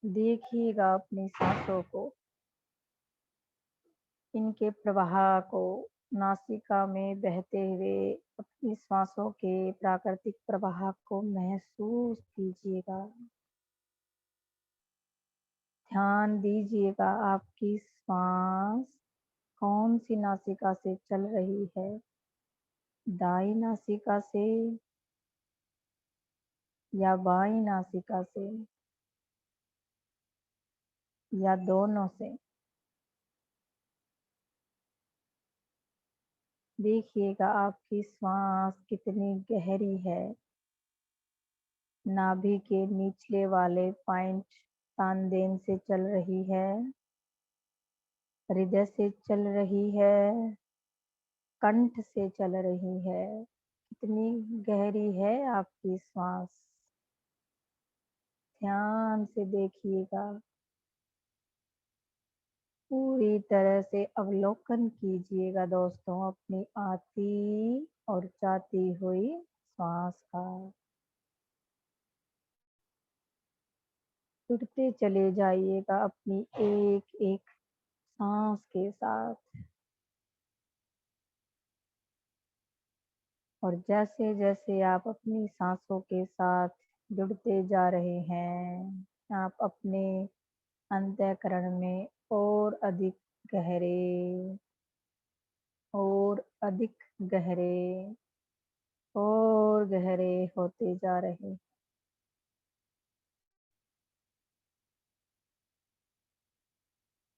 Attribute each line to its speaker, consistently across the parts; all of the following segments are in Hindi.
Speaker 1: देखिएगा अपनी सांसों को, इनके प्रवाह को नासिका में बहते हुए अपनी श्वासों के प्राकृतिक प्रवाह को महसूस कीजिएगा। ध्यान दीजिएगा आपकी श्वास कौन सी नासिका से चल रही है, दाई नासिका से या बाई नासिका से या दोनों से। देखिएगा आपकी श्वास कितनी गहरी है। नाभि के निचले वाले पॉइंट तानदेन से चल रही है, हृदय से चल रही है, कंठ से चल रही है। कितनी गहरी है आपकी श्वास, ध्यान से देखिएगा। पूरी तरह से अवलोकन कीजिएगा दोस्तों अपनी आती और जाती हुई श्वास का। जुड़ते चले जाइएगा अपनी एक एक सांस के साथ, और जैसे जैसे आप अपनी सांसों के साथ जुड़ते जा रहे हैं, आप अपने अंतःकरण में और अधिक गहरे और अधिक गहरे और गहरे होते जा रहे हैं।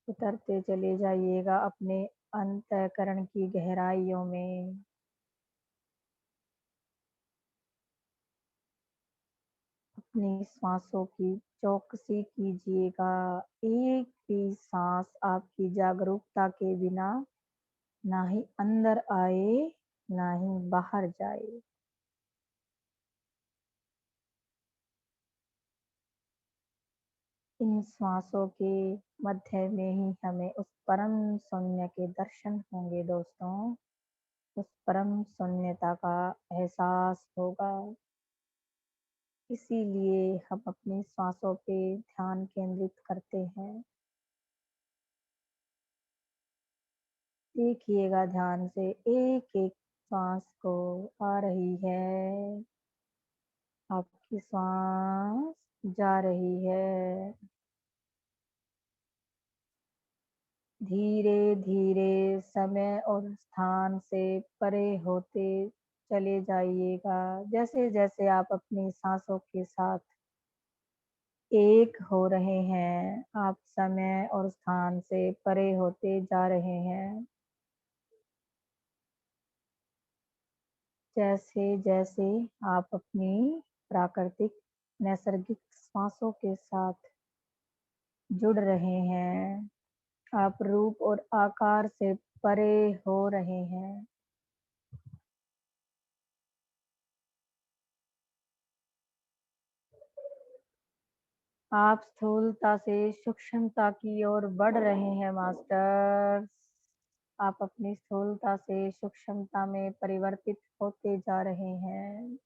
Speaker 1: उतरते चले जाइएगा अपने अंतःकरण की गहराइयों में। अपनी सांसों की चौकसी कीजिएगा। एक भी सांस आपकी जागरूकता के बिना ना ही अंदर आए ना ही बाहर जाए। इन श्वासों के मध्य में ही हमें उस परम शून्य के दर्शन होंगे दोस्तों। उस परम शून्यता का एहसास होगा। इसीलिए हम अपनी श्वासों पे ध्यान केंद्रित करते हैं। देखिएगा ध्यान से एक एक श्वास को, आ रही है आपकी श्वास, जा रही है। धीरे धीरे समय और स्थान से परे होते चले जाइएगा। जैसे जैसे आप अपनी सांसों के साथ एक हो रहे हैं, आप समय और स्थान से परे होते जा रहे हैं। जैसे जैसे आप अपनी प्राकृतिक नैसर्गिक श्वासों के साथ जुड़ रहे हैं, आप रूप और आकार से परे हो रहे हैं। आप स्थूलता से सूक्ष्मता की ओर बढ़ रहे हैं मास्टर्स। आप अपनी स्थूलता से सूक्ष्मता में परिवर्तित होते जा रहे हैं।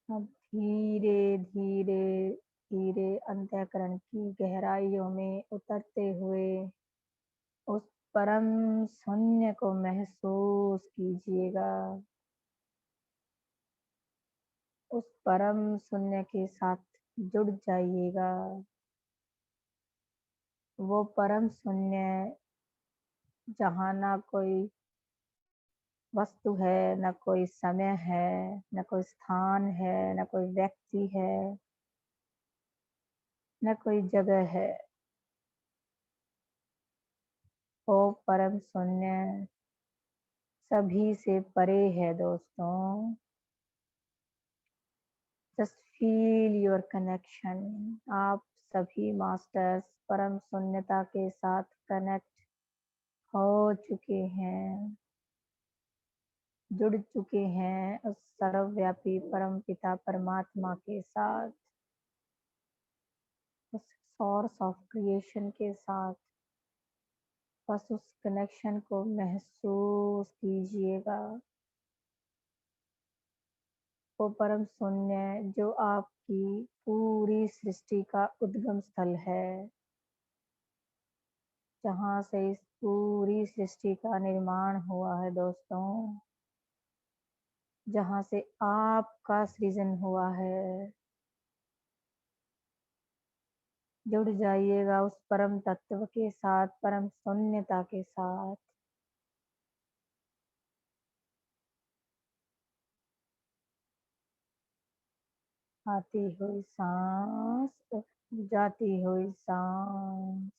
Speaker 1: अब धीरे धीरे धीरे अंतःकरण की गहराइयों में उतरते हुए उस परम शून्य को महसूस कीजिएगा। उस परम शून्य के साथ जुड़ जाइएगा। वो परम शून्य जहाँ ना कोई वस्तु है, न कोई समय है, न कोई स्थान है, न कोई व्यक्ति है, न कोई जगह है। वो परम शून्य सभी से परे है दोस्तों। Just feel your connection. आप सभी मास्टर्स परम शून्यता के साथ कनेक्ट हो चुके हैं, जुड़ चुके हैं उस सर्वव्यापी परम पिता परमात्मा के साथ, उस सोर्स ऑफ क्रिएशन के साथ बस उस कनेक्शन को महसूस कीजिएगा। वो परम शून्य जो आपकी पूरी सृष्टि का उद्गम स्थल है, जहाँ से इस पूरी सृष्टि का निर्माण हुआ है दोस्तों, जहाँ से आपका सृजन हुआ है। जुड़ जाइएगा उस परम तत्व के साथ, परम शून्यता के साथ। आती हुई सांस, जाती हुई सांस।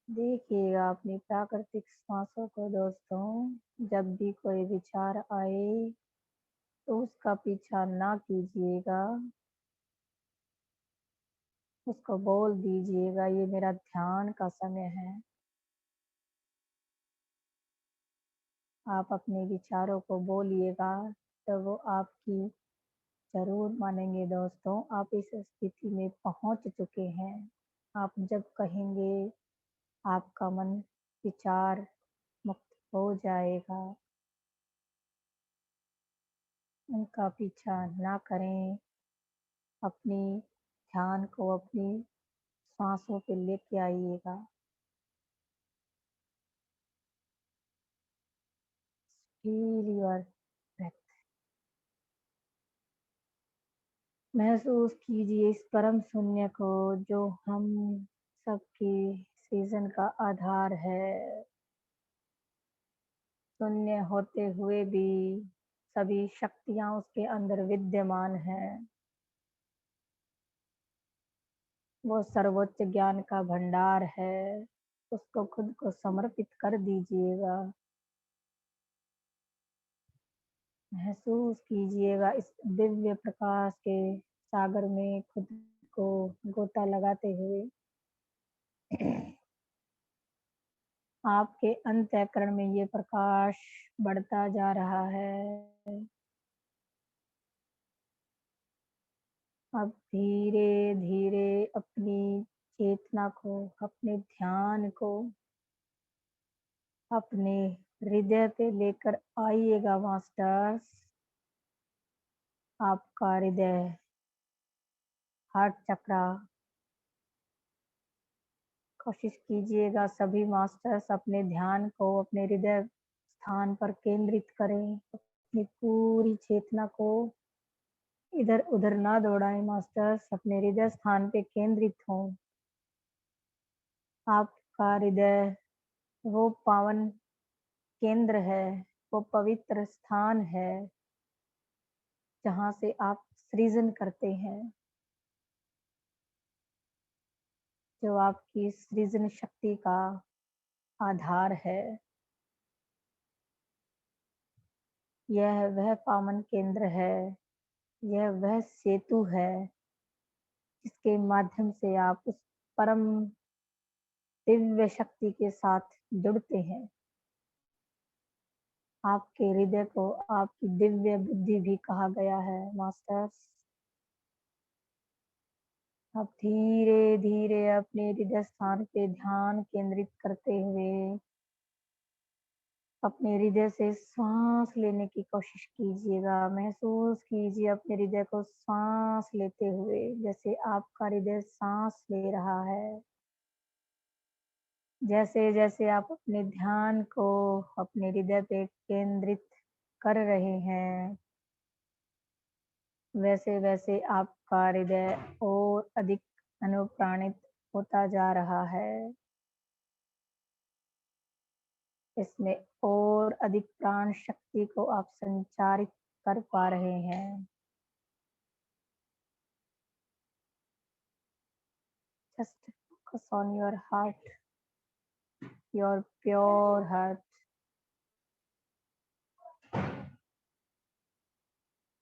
Speaker 1: देखिएगा अपनी प्राकृतिक सांसों को दोस्तों। जब भी कोई विचार आए तो उसका पीछा ना कीजिएगा, उसको बोल दीजिएगा ये मेरा ध्यान का समय है। आप अपने विचारों को बोलिएगा तो वो आपकी जरूर मानेंगे दोस्तों। आप इस स्थिति में पहुंच चुके हैं। आप जब कहेंगे आपका मन विचार मुक्त हो जाएगा। उनका पीछा ना करें, अपनी ध्यान को अपनी सांसों पे लेके आइएगा। Feel your breath. महसूस कीजिए इस परम शून्य को जो हम सबकी सीजन का आधार है। शून्य होते हुए भी सभी शक्तियां उसके अंदर विद्यमान है। वो सर्वोच्च ज्ञान का भंडार है। उसको खुद को समर्पित कर दीजिएगा। महसूस कीजिएगा इस दिव्य प्रकाश के सागर में खुद को गोता लगाते हुए। आपके अंतःकरण में ये प्रकाश बढ़ता जा रहा है। अब धीरे धीरे अपनी चेतना को, अपने ध्यान को अपने हृदय पे लेकर आइएगा मास्टर्स। आपका हृदय, हार्ट चक्रा, कोशिश कीजिएगा सभी मास्टर्स अपने ध्यान को अपने हृदय स्थान पर केंद्रित करें। अपनी पूरी चेतना को इधर उधर ना दौड़ाएं मास्टर्स, अपने हृदय स्थान पे केंद्रित हों। आपका हृदय वो पावन केंद्र है, वो पवित्र स्थान है जहाँ से आप सृजन करते हैं, जो आपकी सृजन शक्ति का आधार है। यह वह पावन केंद्र है, यह वह सेतु है जिसके माध्यम से आप उस परम दिव्य शक्ति के साथ जुड़ते हैं। आपके हृदय को आपकी दिव्य बुद्धि भी कहा गया है मास्टर्स। आप धीरे धीरे अपने हृदय स्थान पे ध्यान केंद्रित करते हुए अपने हृदय से सांस लेने की कोशिश कीजिएगा। महसूस कीजिए अपने हृदय को सांस लेते हुए, जैसे आपका हृदय सांस ले रहा है। जैसे जैसे आप अपने ध्यान को अपने हृदय पे केंद्रित कर रहे हैं, वैसे वैसे आपका हृदय और अधिक अनुप्राणित होता जा रहा है। इसमें और अधिक प्राण शक्ति को आप संचारित कर पा रहे हैं। Just focus on your heart, your pure heart.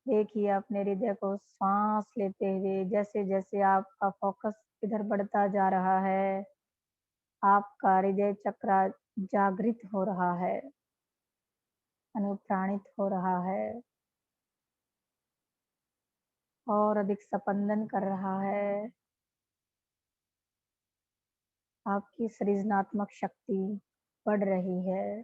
Speaker 1: देखिए अपने हृदय को सांस लेते हुए जैसे जैसे आपका फोकस इधर बढ़ता जा रहा है, आपका हृदय चक्र जागृत हो रहा है, अनुप्राणित हो रहा है। और अधिक स्पंदन कर रहा है। आपकी सृजनात्मक शक्ति बढ़ रही है।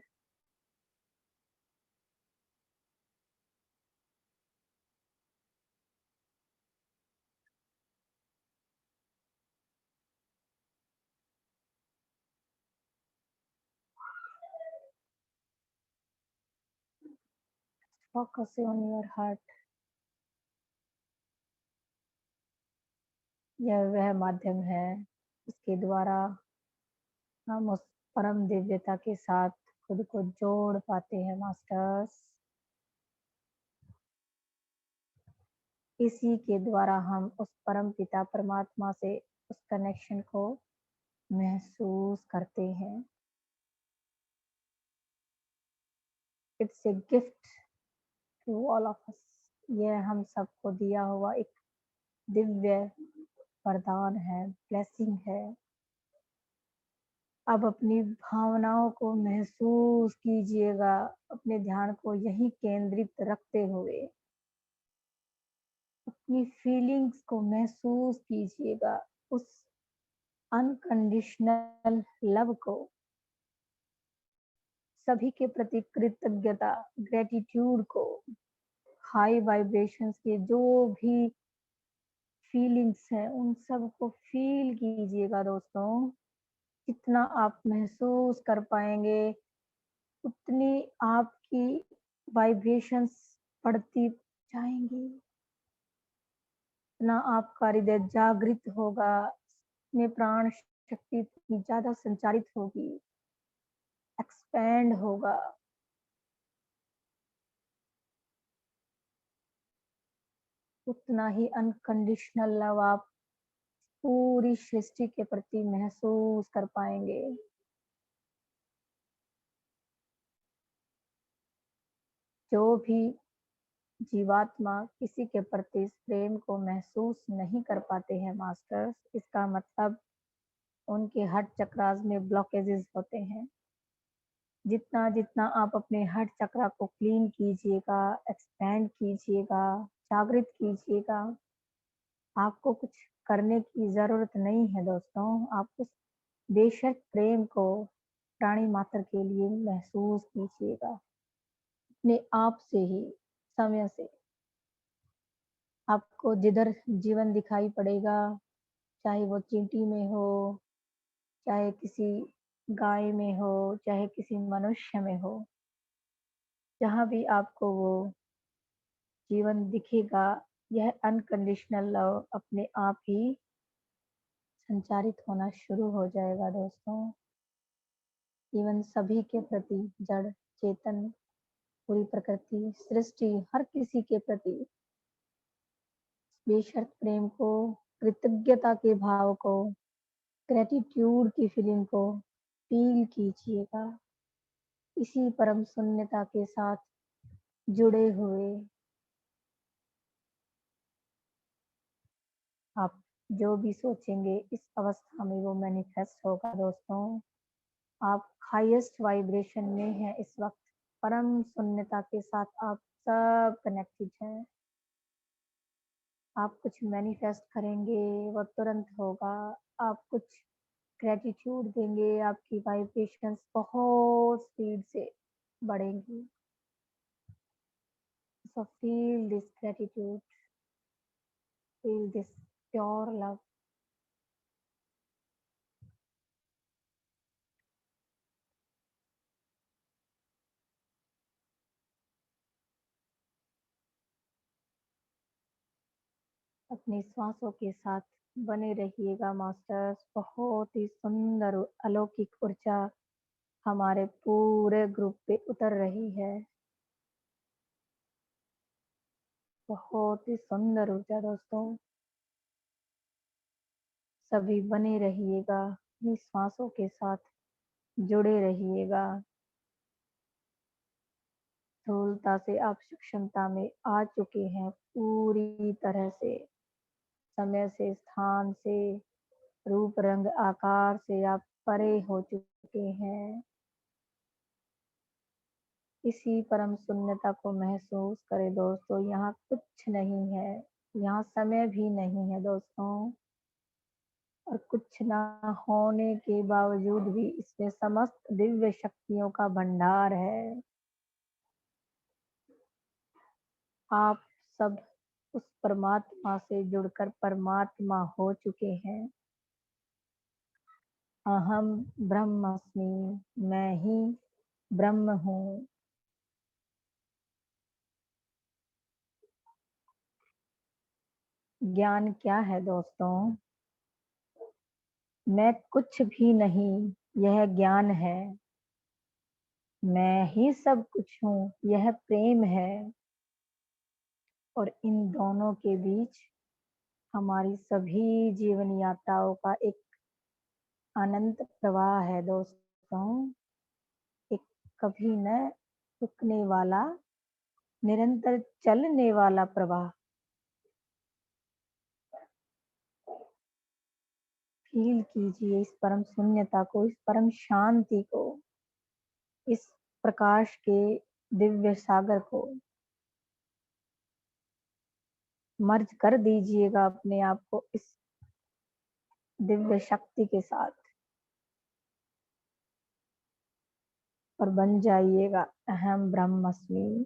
Speaker 1: Focus on your heart. यह वह माध्यम है उसके द्वारा हम उस परम दिव्यता के साथ खुद को जोड़ पाते हैं मास्टर्स। इसी के द्वारा हम उस परम पिता परमात्मा से उस कनेक्शन को महसूस करते हैं। It's a gift to all of us. यह हम सबको दिया हुआ एक दिव्य वरदान है, ब्लेसिंग है। अब अपनी भावनाओं को महसूस कीजिएगा, अपने ध्यान को यहीं केंद्रित रखते हुए अपनी फीलिंग्स को महसूस कीजिएगा, उस अनकंडीशनल लव को, सभी के प्रति कृतज्ञता, ग्रेटिट्यूड को, हाई वाइब्रेशंस के जो भी फीलिंग्स हैं उन सब को फील कीजिएगा दोस्तों। जितना आप महसूस कर पाएंगे उतनी आपकी वाइब्रेशंस बढ़ती जाएंगी, उतना आपका हृदय जागृत होगा, अपने प्राण शक्ति इतनी ज्यादा संचारित होगी, एक्सपैंड होगा। उतना ही अनकंडीशनल लव आप पूरी सृष्टि के प्रति महसूस कर पाएंगे। जो भी जीवात्मा किसी के प्रति इस प्रेम को महसूस नहीं कर पाते हैं मास्टर्स, इसका मतलब उनके हार्ट चक्रास में ब्लॉकेजेस होते हैं। जितना जितना आप अपने हार्ट चक्रा को क्लीन कीजिएगा, एक्सपैंड कीजिएगा, जागृत कीजिएगा, आपको कुछ करने की जरूरत नहीं है दोस्तों। आप उस बेशक प्रेम को प्राणी मात्र के लिए महसूस कीजिएगा, अपने आप से ही, समय से। आपको जिधर जीवन दिखाई पड़ेगा, चाहे वो चींटी में हो, चाहे किसी गाय में हो, चाहे किसी मनुष्य में हो, जहाँ भी आपको वो जीवन दिखेगा, यह अनकंडीशनल लव अपने आप ही संचारित होना शुरू हो जाएगा दोस्तों। जीवन सभी के प्रति, जड़ चेतन, पूरी प्रकृति, सृष्टि, हर किसी के प्रति बेशर्त प्रेम को, कृतज्ञता के भाव को, ग्रेटिट्यूड की फीलिंग को फील कीजिएगा। इसी परम शून्यता के साथ जुड़े हुए आप जो भी सोचेंगे इस अवस्था में वो मैनिफेस्ट होगा दोस्तों। आप हाईएस्ट वाइब्रेशन में हैं इस वक्त, परम शून्यता के साथ आप सब कनेक्टेड हैं। आप कुछ मैनिफेस्ट करेंगे वो तुरंत होगा। आप कुछ ग्रेटिट्यूड देंगे, आपकी वाइब्रेशंस बहुत स्पीड से बढ़ेंगी। So feel this gratitude, feel this pure love. अपनी श्वासों के साथ बने रहिएगा मास्टर्स। बहुत ही सुंदर अलौकिक ऊर्जा हमारे पूरे ग्रुप पे उतर रही है। बहुत ही सुंदर ऊर्जा दोस्तों। सभी बने रहिएगा, अपनी श्वासों के साथ जुड़े रहिएगा। स्थूलता से आप सूक्ष्मता में आ चुके हैं पूरी तरह से। समय से, स्थान से, रूप रंग आकार से आप परे हो चुके हैं। इसी परम शून्यता को महसूस करें दोस्तों। यहाँ कुछ नहीं है, यहाँ समय भी नहीं है दोस्तों, और कुछ ना होने के बावजूद भी इसमें समस्त दिव्य शक्तियों का भंडार है। आप सब उस परमात्मा से जुड़कर परमात्मा हो चुके हैं। अहम ब्रह्मस्मि, मैं ही ब्रह्म हूँ। ज्ञान क्या है दोस्तों? मैं कुछ भी नहीं, यह ज्ञान है। मैं ही सब कुछ हूँ, यह प्रेम है। और इन दोनों के बीच हमारी सभी जीवन यात्राओं का एक अनंत प्रवाह है दोस्तों। एक कभी न रुकने वाला, निरंतर चलने वाला प्रवाह। फील कीजिए इस परम शून्यता को, इस परम शांति को, इस प्रकाश के दिव्य सागर को। मर्ज कर दीजिएगा अपने आप को इस दिव्य शक्ति के साथ, और बन जाइएगा अहम ब्रह्मस्मि।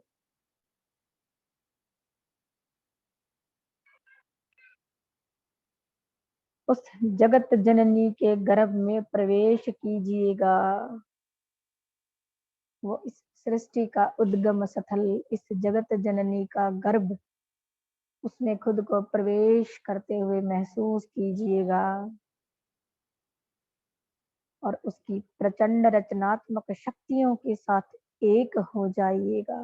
Speaker 1: उस जगत जननी के गर्भ में प्रवेश कीजिएगा। वो इस सृष्टि का उद्गम स्थल, इस जगत जननी का गर्भ, उसमें खुद को प्रवेश करते हुए महसूस कीजिएगा। और उसकी प्रचंड रचनात्मक शक्तियों के साथ एक हो जाइएगा।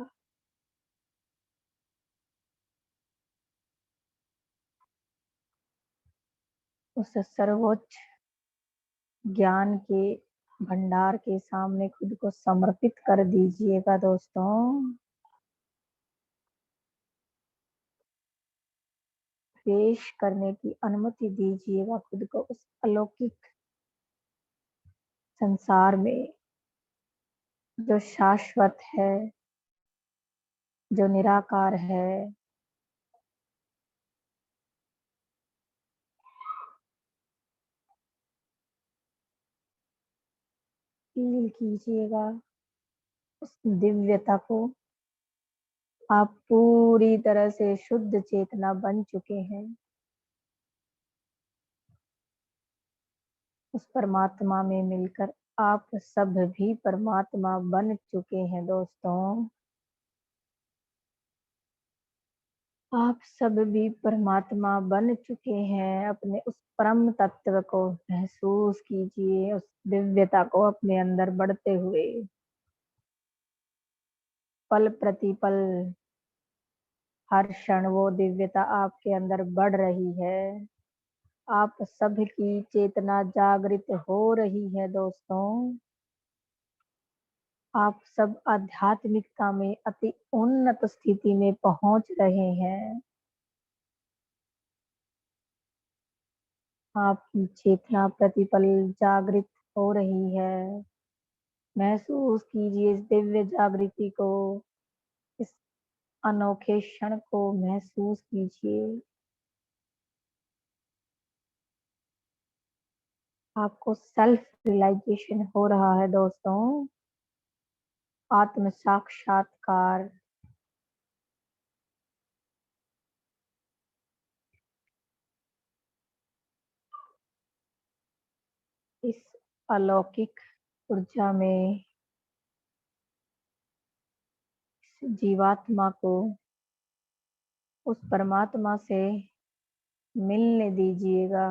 Speaker 1: उस सर्वोच्च ज्ञान के भंडार के सामने खुद को समर्पित कर दीजिएगा दोस्तों। पेश करने की अनुमति दीजिएगा खुद को उस अलौकिक संसार में, जो शाश्वत है, जो निराकार है। फील कीजिएगा उस दिव्यता को। आप पूरी तरह से शुद्ध चेतना बन चुके हैं। उस परमात्मा में मिलकर आप सब भी परमात्मा बन चुके हैं दोस्तों। आप सब भी परमात्मा बन चुके हैं। अपने उस परम तत्व को महसूस कीजिए, उस दिव्यता को अपने अंदर बढ़ते हुए। पल प्रतिपल, हर क्षण वो दिव्यता आपके अंदर बढ़ रही है। आप सब की चेतना जागृत हो रही है दोस्तों। आप सब आध्यात्मिकता में अति उन्नत स्थिति में पहुंच रहे हैं। आपकी चेतना प्रतिपल जागृत हो रही है। महसूस कीजिए इस दिव्य जागृति को, इस अनोखे क्षण को महसूस कीजिए। आपको सेल्फ रियलाइजेशन हो रहा है दोस्तों। आत्म साक्षात्कार। इस अलौकिक ऊर्जा में इस जीवात्मा को उस परमात्मा से मिलने दीजिएगा।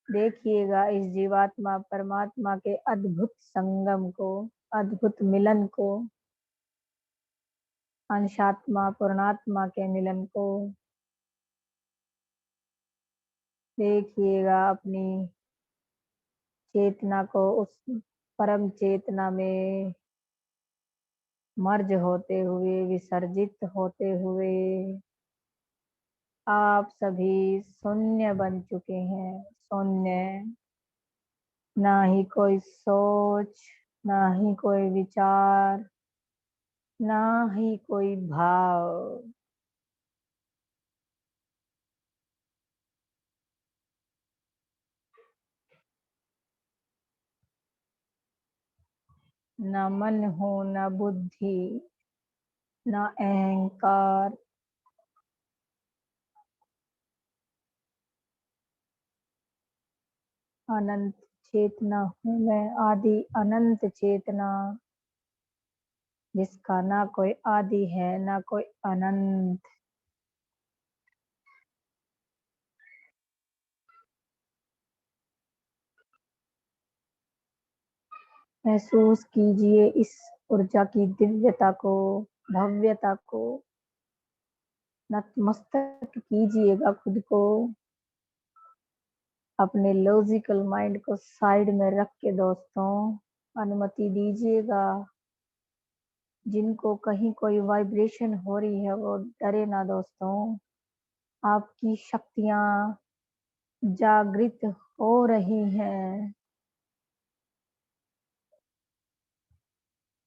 Speaker 1: देखिएगा इस जीवात्मा परमात्मा के अद्भुत संगम को, अद्भुत मिलन को, अंशात्मा पूर्णात्मा के मिलन को। देखिएगा अपनी चेतना को उस परम चेतना में मर्ज होते हुए, विसर्जित होते हुए। आप सभी शून्य बन चुके हैं। शून्य, ना ही कोई सोच, ना ही कोई विचार, ना ही कोई भाव। न मन हो न बुद्धि न अहंकार, अनंत चेतना हूँ मैं, आदि अनंत चेतना, जिसका ना कोई आदि है ना कोई अनंत। महसूस कीजिए इस ऊर्जा की दिव्यता को, भव्यता को। नतमस्तक कीजिएगा खुद को, अपने लॉजिकल माइंड को साइड में रख के दोस्तों। अनुमति दीजिएगा, जिनको कहीं कोई वाइब्रेशन हो रही है वो डरे ना दोस्तों। आपकी शक्तियां जागृत हो रही हैं।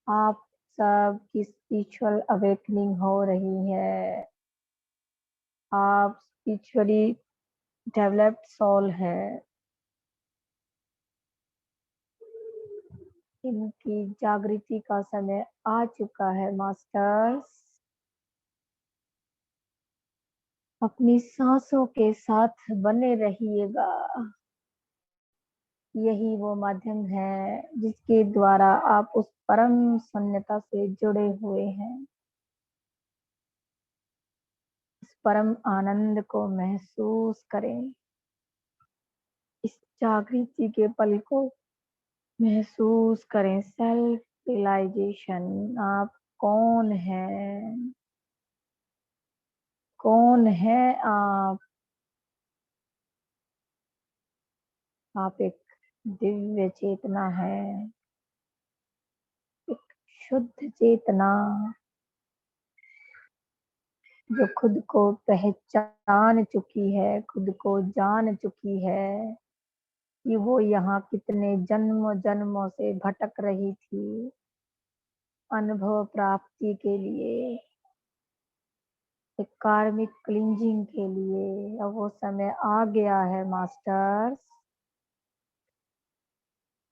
Speaker 1: आप सब की स्पिरिचुअल अवेकनिंग हो रही है। आप स्पिरिचुअली डेवलप्ड सोल है। इनकी जागृति का समय आ चुका है मास्टर्स। अपनी सांसों के साथ बने रहिएगा। यही वो माध्यम है जिसके द्वारा आप उस परम शून्यता से जुड़े हुए हैं। इस परम आनंद को महसूस करें। इस जागृति के पल को महसूस करें। सेल्फ रियलाइजेशन, आप कौन हैं? कौन है आप? आप एक दिव्य चेतना है, एक शुद्ध चेतना, जो खुद को पहचान चुकी है, खुद को जान चुकी है कि वो यहाँ कितने जन्म जन्मों से भटक रही थी अनुभव प्राप्ति के लिए, एक कार्मिक क्लिंजिंग के लिए। अब वो समय आ गया है मास्टर्स।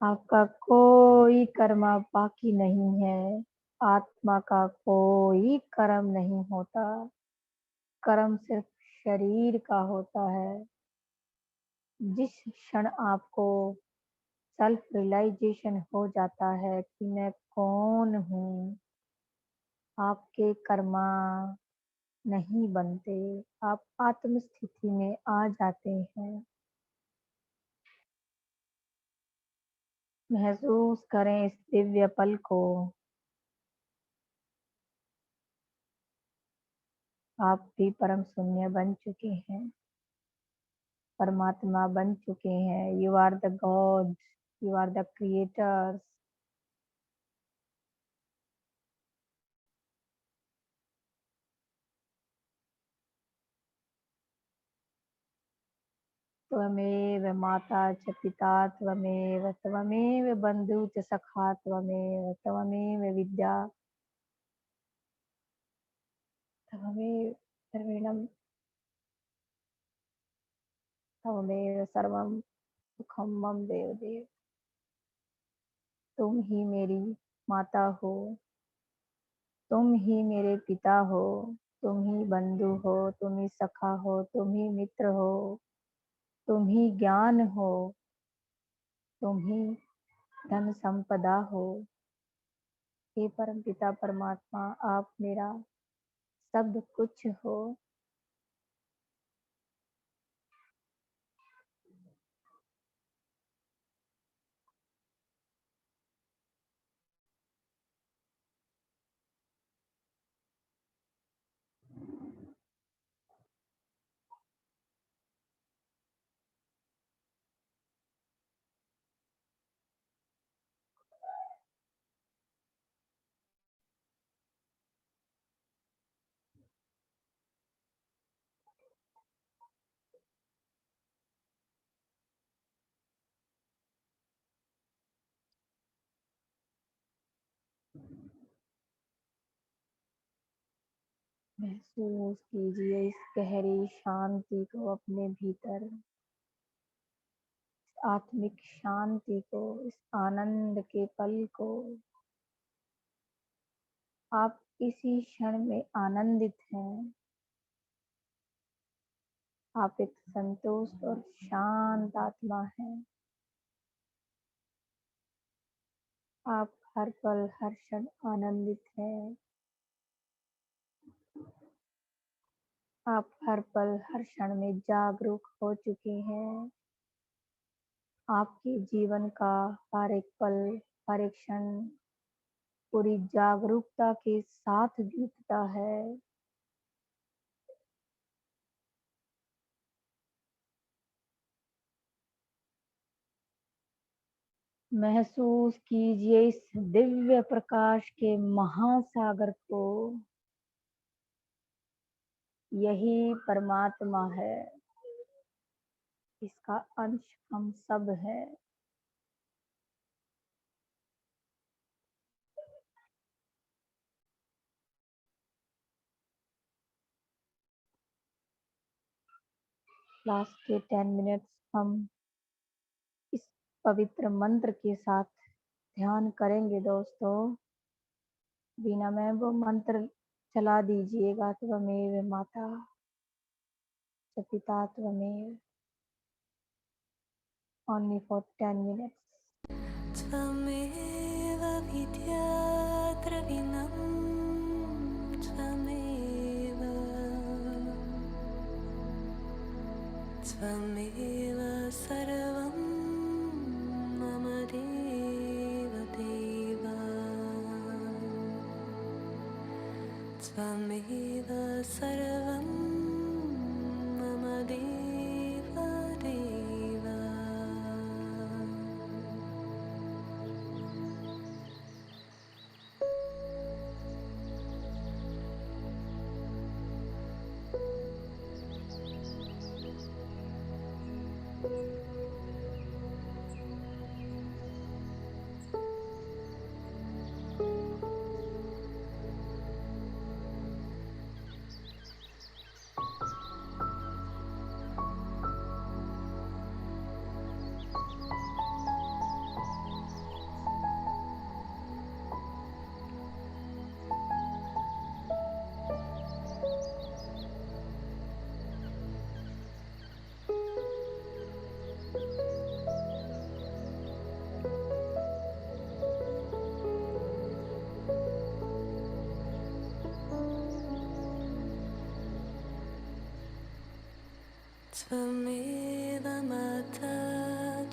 Speaker 1: आपका कोई कर्म बाकी नहीं है। आत्मा का कोई कर्म नहीं होता। कर्म सिर्फ शरीर का होता है। जिस क्षण आपको सेल्फ रियलाइजेशन हो जाता है कि मैं कौन हूँ, आपके कर्मा नहीं बनते। आप आत्म स्थिति में आ जाते हैं। महसूस करें इस दिव्य पल को। आप भी परम शून्य बन चुके हैं, परमात्मा बन चुके हैं। You are the God, you are the creators. त्वमेव माता च पिता त्वमेव, त्वमेव बंधु च सखा त्वमेव, त्वमेव विद्या त्वमेव सर्वेणं, त्वमेव सर्वं सुखम मम देव देव। तुम ही मेरी माता हो, तुम ही मेरे पिता हो, तुम ही बंधु हो, तुम ही सखा हो, तुम ही मित्र हो, तुम ही ज्ञान हो, तुम ही धन संपदा हो। हे परम पिता परमात्मा, आप मेरा सब कुछ हो। महसूस कीजिए इस गहरी शांति को अपने भीतर, आत्मिक शांति को, इस आनंद के पल को। आप इसी क्षण में आनंदित हैं। आप एक संतुष्ट और शांत आत्मा हैं। आप हर पल, हर क्षण आनंदित हैं। आप हर पल, हर क्षण में जागरूक हो चुके हैं। आपके जीवन का हर एक पल, हर एक क्षण पूरी जागरूकता के साथ बीतता है। महसूस कीजिए इस दिव्य प्रकाश के महासागर को। यही परमात्मा है। इसका अंश हम सब हैं। लास्ट के 10 मिनट्स हम इस पवित्र मंत्र के साथ ध्यान करेंगे दोस्तों। बीना में वो मंत्र चला दीजिएगा। त्वमेव माता च पिता त्वमेव। Only for 10 minutes.
Speaker 2: त्वमेव विद्या द्रविणं त्वमेव सर्वं मम देव त्वमेव सर्वं मम देव। त्वमेव माता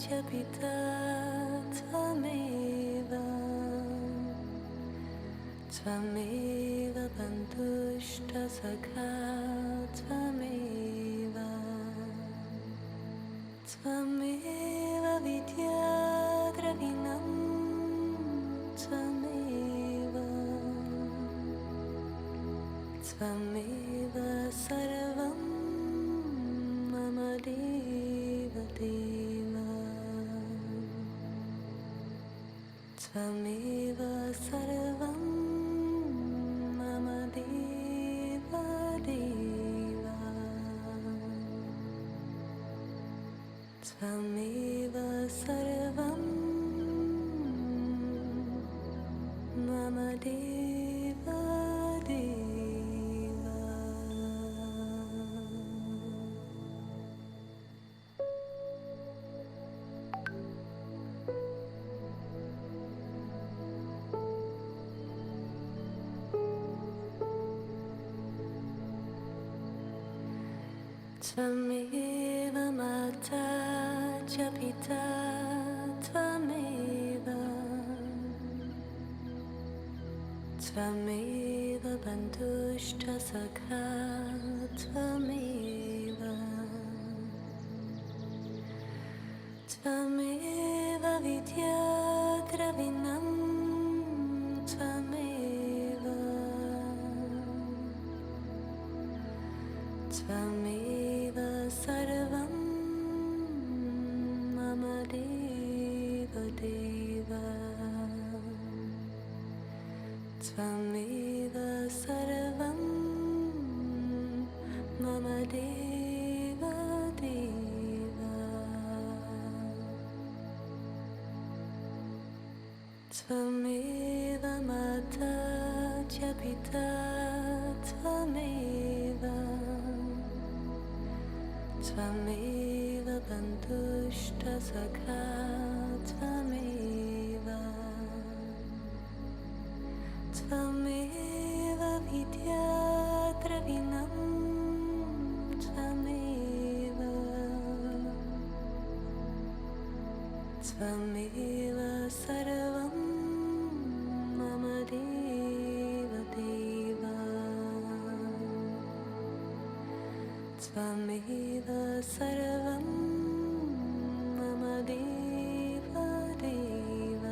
Speaker 2: च पिता त्वमेव त्वमेव बन्धुश्च सखा त्वमेव त्वमेव विद्या द्रविणं त्वमेव त्वमेव सर्वं मम देव त्वमेव सर्वं मम देव त्वमेव सर्वं मम देव। त्वमेव माता च पिता त्वमेव त्वमेव बन्धुश्च सखा त्वमेव त्वमेव विद्या द्रविणं त्वमेव त्वमेव सर्वं मम देव त्वमेव सर्वं मम देव त्वमेव माता च पिता त्वमेव त्वमेव बन्धुश्च सखा त्वमेव त्वमेव विद्या द्रविणं त्वमेव त्वमेव सर्वं मम देव देव त्वमेव सर्वं मम देव देव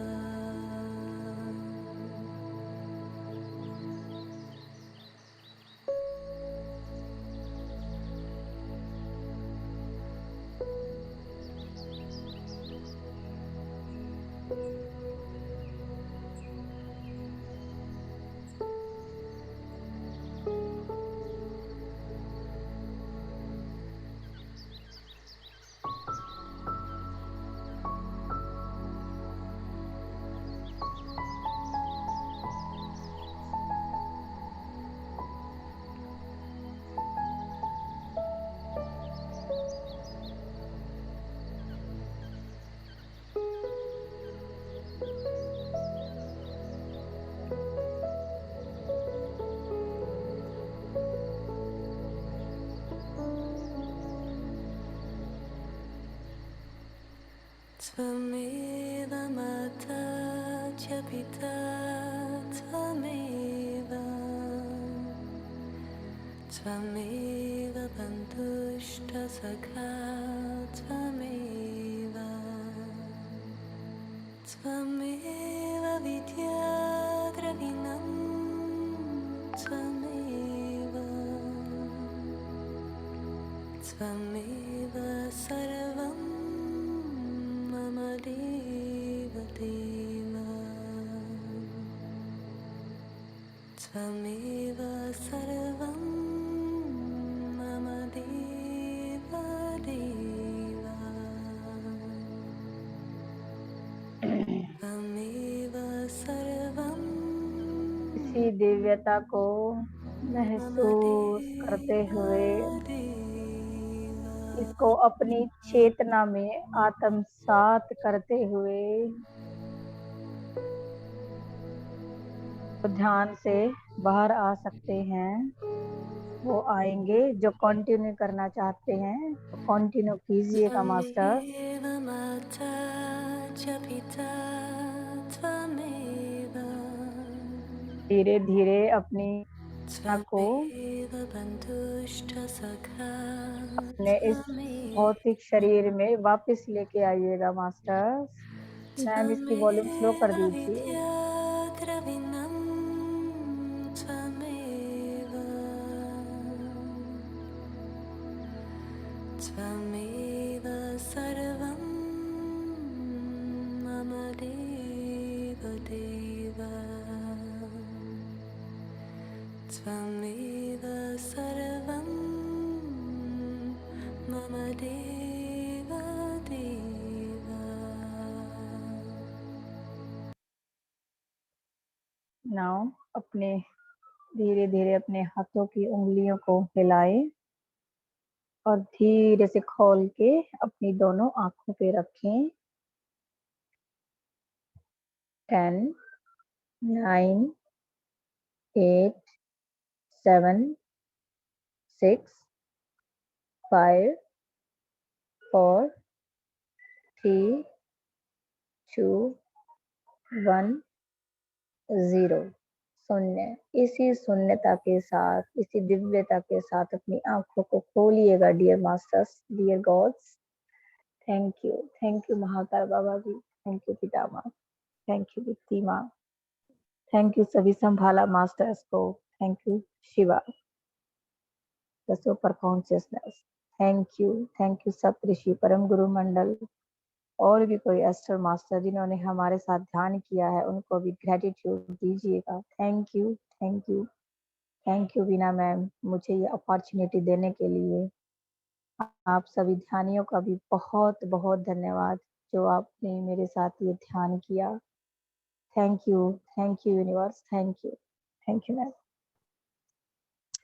Speaker 2: त्वमेव माता च पिता त्वमेव त्वमेव बन्धुश्च सखा त्वमेव त्वमेव विद्या द्रविणं त्वमेव त्वमेव सर्वं मम देव देव त्वमेव सर्वं मम देव देव त्वमेव सर्वं
Speaker 1: इसी दिव्यता को
Speaker 2: मम
Speaker 1: महसूस करते हुए
Speaker 2: देव
Speaker 1: इसको अपनी चेतना में आत्मसात करते हुए तो ध्यान से बाहर आ सकते हैं। वो आएंगे जो कंटिन्यू करना चाहते हैं तो कंटिन्यू कीजिएगा मास्टर।
Speaker 2: त्वमेव माता च पिता त्वमेव
Speaker 1: धीरे धीरे अपनी को
Speaker 2: त्वमेव बन्धुश्च सखा
Speaker 1: अपने इस
Speaker 2: त्वमेव
Speaker 1: भौतिक शरीर में वापस लेके आइएगा मास्टर। मैम इसकी वॉल्यूम स्लो कर
Speaker 2: त्वमेव
Speaker 1: दीजिए।
Speaker 2: विद्या द्रविणं त्वमेव त्वमेव सर्वं मम देव देव त्वमेव सर्वं मम देव देव
Speaker 1: नाउ अपने धीरे धीरे अपने हाथों की उंगलियों को हिलाएं और धीरे से खोल के अपनी दोनों आंखों पे रखें। 10, 9, 8, 7, 6, 5, 4, 3, 2, 1, 0। शून्य। इसी शून्यता के साथ, इसी दिव्यता के साथ अपनी आंखों को खोलिएगा dear masters, dear gods. Thank you Mahakal Baba ji, thank you पितामा, थैंक यू वित्ती माँ, थैंक यू सभी संभाला मास्टर्स को, thank you Shiva, the super consciousness, thank you Saptarishi, परम गुरु मंडल, और भी कोई एस्टर मास्टर जिन्होंने हमारे साथ ध्यान किया है उनको भी ग्रेटिट्यूड दीजिएगा। थैंक यू वीना मैम, मुझे ये अपॉर्चुनिटी देने के लिए। आप सभी ध्यानियों का भी बहुत बहुत धन्यवाद जो आपने मेरे साथ ये ध्यान किया। Thank you universe, thank you. Thank you ma'am.